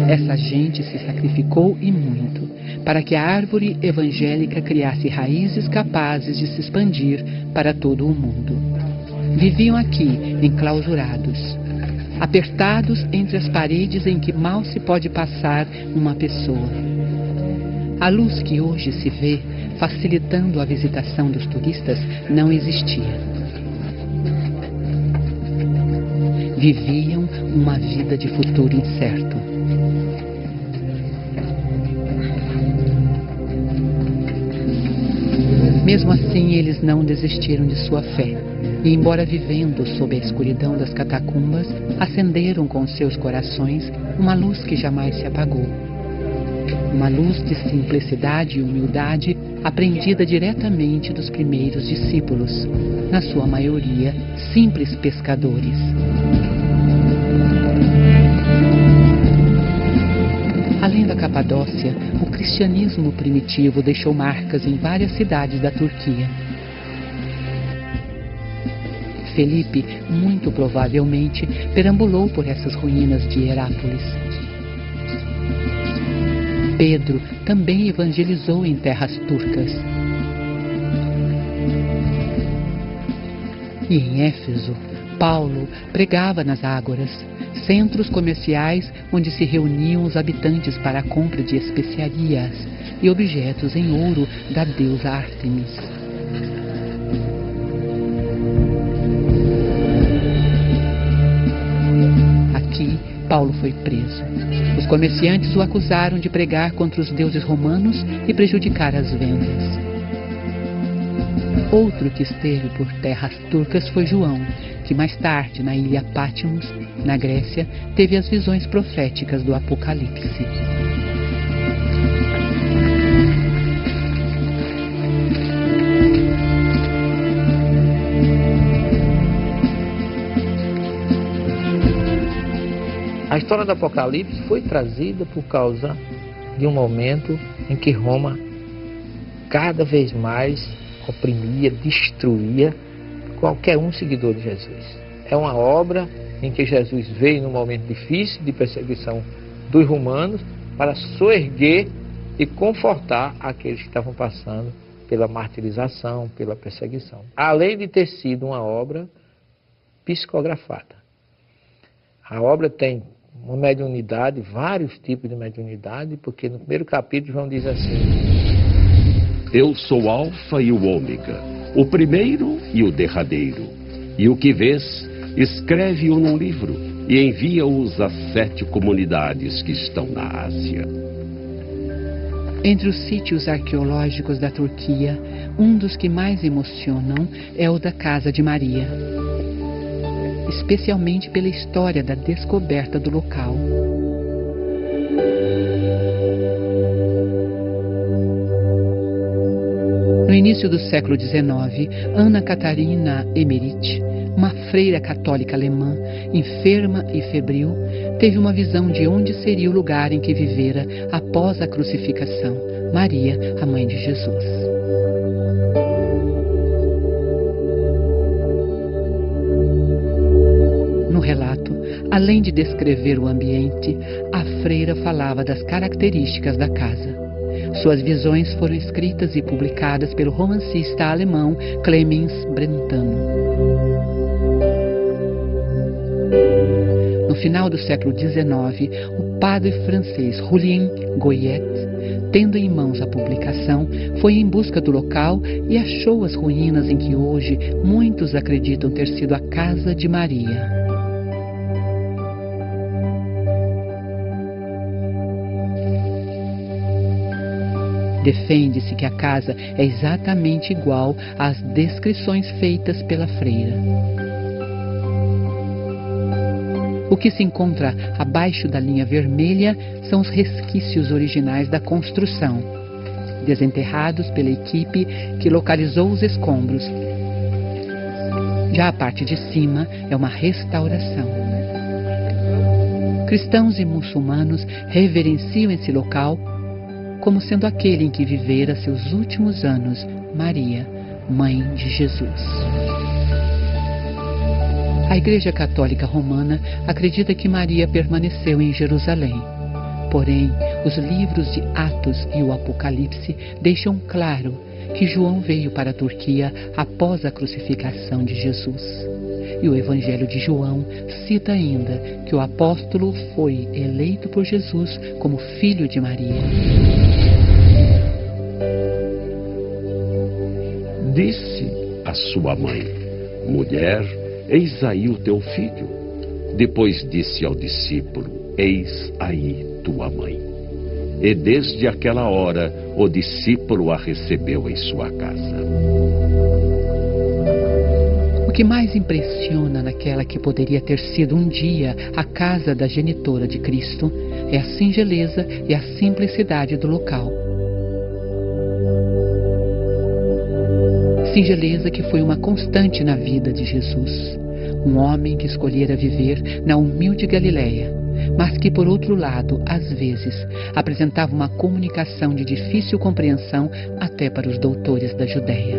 Essa gente se sacrificou e muito, para que a árvore evangélica criasse raízes capazes de se expandir para todo o mundo. Viviam aqui, enclausurados, apertados entre as paredes em que mal se pode passar uma pessoa. A luz que hoje se vê, facilitando a visitação dos turistas, não existia. Viviam uma vida de futuro incerto. Mesmo assim, eles não desistiram de sua fé. E, embora vivendo sob a escuridão das catacumbas, acenderam com seus corações uma luz que jamais se apagou. Uma luz de simplicidade e humildade aprendida diretamente dos primeiros discípulos, na sua maioria simples pescadores. Além da Capadócia, o cristianismo primitivo deixou marcas em várias cidades da Turquia. Felipe, muito provavelmente, perambulou por essas ruínas de Herápolis. Pedro também evangelizou em terras turcas. E em Éfeso, Paulo pregava nas ágoras, centros comerciais onde se reuniam os habitantes para a compra de especiarias e objetos em ouro da deusa Ártemis. Aqui, Paulo foi preso. Os comerciantes o acusaram de pregar contra os deuses romanos e prejudicar as vendas. Outro que esteve por terras turcas foi João, que mais tarde, na ilha Patmos, na Grécia, teve as visões proféticas do Apocalipse. A história do Apocalipse foi trazida por causa de um momento em que Roma cada vez mais oprimia, destruía qualquer um seguidor de Jesus. É uma obra em que Jesus veio num momento difícil de perseguição dos romanos para soerguer e confortar aqueles que estavam passando pela martirização, pela perseguição. Além de ter sido uma obra psicografada. A obra tem uma mediunidade, vários tipos de mediunidade, porque no primeiro capítulo João diz assim: Eu sou o Alfa e o Ômega, o primeiro e o derradeiro. E o que vês, escreve-o num livro e envia-os às 7 comunidades que estão na Ásia. Entre os sítios arqueológicos da Turquia, um dos que mais emocionam é o da Casa de Maria, especialmente pela história da descoberta do local. No início do século XIX, Ana Catarina Emmerich, uma freira católica alemã, enferma e febril, teve uma visão de onde seria o lugar em que vivera após a crucificação, Maria, a mãe de Jesus. No relato, além de descrever o ambiente, a freira falava das características da casa. Suas visões foram escritas e publicadas pelo romancista alemão Clemens Brentano. No final do século XIX, o padre francês Julien Goyet, tendo em mãos a publicação, foi em busca do local e achou as ruínas em que hoje muitos acreditam ter sido a Casa de Maria. Defende-se que a casa é exatamente igual às descrições feitas pela freira. O que se encontra abaixo da linha vermelha são os resquícios originais da construção, desenterrados pela equipe que localizou os escombros. Já a parte de cima é uma restauração. Cristãos e muçulmanos reverenciam esse local como sendo aquele em que vivera seus últimos anos Maria, mãe de Jesus. A Igreja Católica Romana acredita que Maria permaneceu em Jerusalém. Porém, os livros de Atos e o Apocalipse deixam claro que João veio para a Turquia após a crucificação de Jesus. E o Evangelho de João cita ainda que o apóstolo foi eleito por Jesus como filho de Maria. Disse a sua mãe: Mulher, eis aí o teu filho. Depois disse ao discípulo: Eis aí tua mãe. E desde aquela hora o discípulo a recebeu em sua casa. O que mais impressiona naquela que poderia ter sido um dia a casa da genitora de Cristo é a singeleza e a simplicidade do local. Singeleza que foi uma constante na vida de Jesus. Um homem que escolhera viver na humilde Galileia, mas que, por outro lado, às vezes, apresentava uma comunicação de difícil compreensão até para os doutores da Judéia.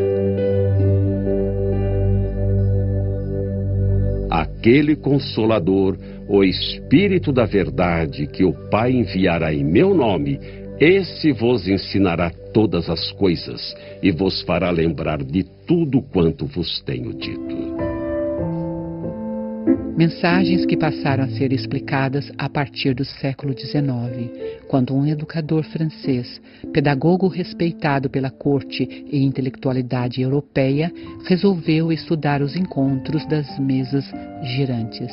Aquele Consolador, o Espírito da Verdade, que o Pai enviará em meu nome, esse vos ensinará todas as coisas e vos fará lembrar de tudo quanto vos tenho dito. Mensagens que passaram a ser explicadas a partir do século XIX, quando um educador francês, pedagogo respeitado pela corte e intelectualidade europeia, resolveu estudar os encontros das mesas girantes.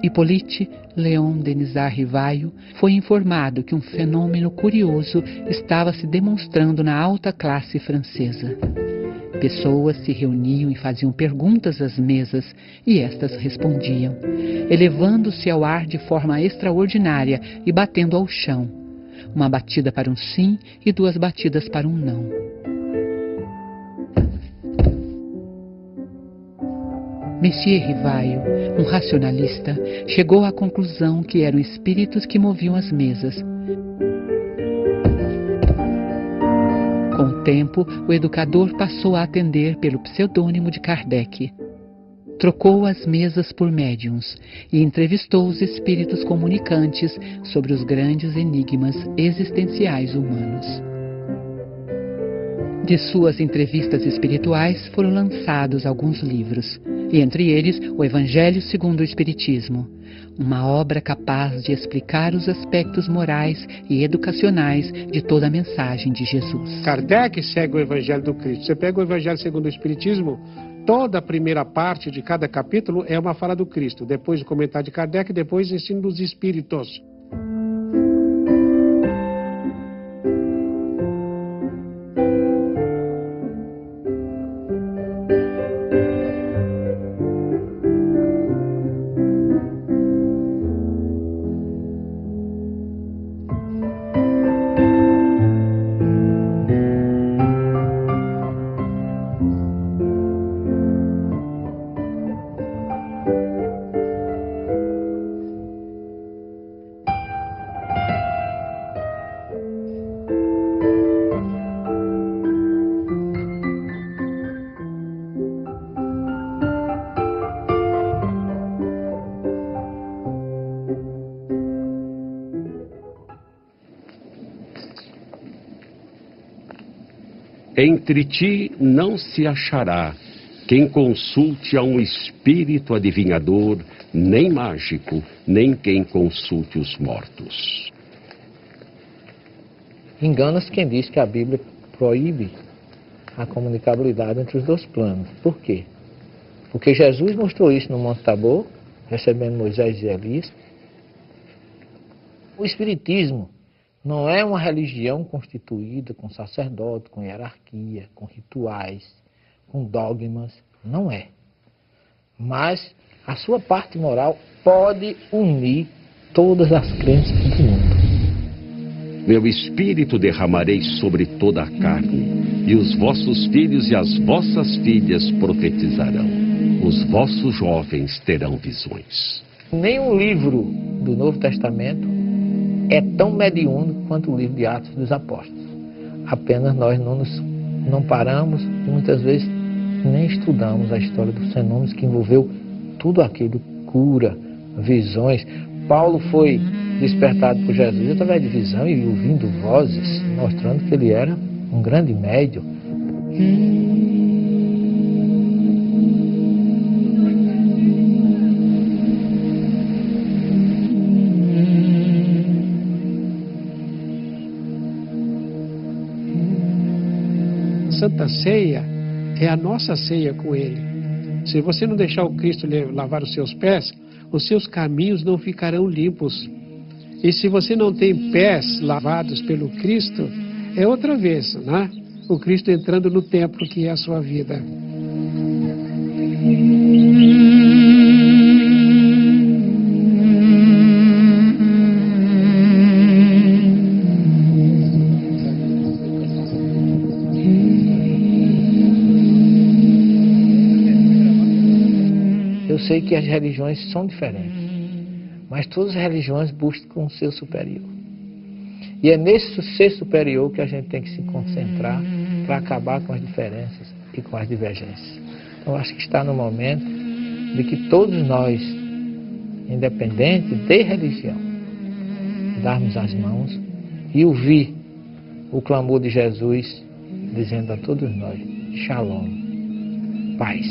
Hippolyte Léon Denisard Rivaio foi informado que um fenômeno curioso estava se demonstrando na alta classe francesa. Pessoas se reuniam e faziam perguntas às mesas, e estas respondiam, elevando-se ao ar de forma extraordinária e batendo ao chão. Uma batida para um sim e 2 batidas para um não. Monsieur Rivaio, um racionalista, chegou à conclusão que eram espíritos que moviam as mesas. Com o tempo, o educador passou a atender pelo pseudônimo de Kardec. Trocou as mesas por médiuns e entrevistou os espíritos comunicantes sobre os grandes enigmas existenciais humanos. De suas entrevistas espirituais foram lançados alguns livros, e entre eles o Evangelho segundo o Espiritismo, uma obra capaz de explicar os aspectos morais e educacionais de toda a mensagem de Jesus. Kardec segue o Evangelho do Cristo. Você pega o Evangelho segundo o Espiritismo, toda a primeira parte de cada capítulo é uma fala do Cristo, depois o comentário de Kardec, depois o ensino dos Espíritos. Entre ti não se achará quem consulte a um espírito adivinhador, nem mágico, nem quem consulte os mortos. Engana-se quem diz que a Bíblia proíbe a comunicabilidade entre os 2 planos. Por quê? Porque Jesus mostrou isso no Monte Tabor, recebendo Moisés e Elias. O Espiritismo não é uma religião constituída com sacerdote, com hierarquia, com rituais, com dogmas. Não é. Mas a sua parte moral pode unir todas as crenças do mundo. Meu espírito derramarei sobre toda a carne, e os vossos filhos e as vossas filhas profetizarão. Os vossos jovens terão visões. Nenhum livro do Novo Testamento é tão mediúnico quanto o livro de Atos dos Apóstolos. Apenas nós não paramos e muitas vezes nem estudamos a história dos fenômenos que envolveu tudo aquilo, cura, visões. Paulo foi despertado por Jesus através de visão e ouvindo vozes, mostrando que ele era um grande médium. Santa Ceia é a nossa ceia com Ele. Se você não deixar o Cristo lavar os seus pés, os seus caminhos não ficarão limpos. E se você não tem pés lavados pelo Cristo, é outra vez, né? O Cristo entrando no templo que é a sua vida. Eu sei que as religiões são diferentes, Mas todas as religiões buscam um ser superior. E é nesse ser superior que a gente tem que se concentrar para acabar com as diferenças e com as divergências. Então, acho que está no momento de que todos nós, independente de religião, darmos as mãos e ouvir o clamor de Jesus, dizendo a todos nós: Shalom, paz.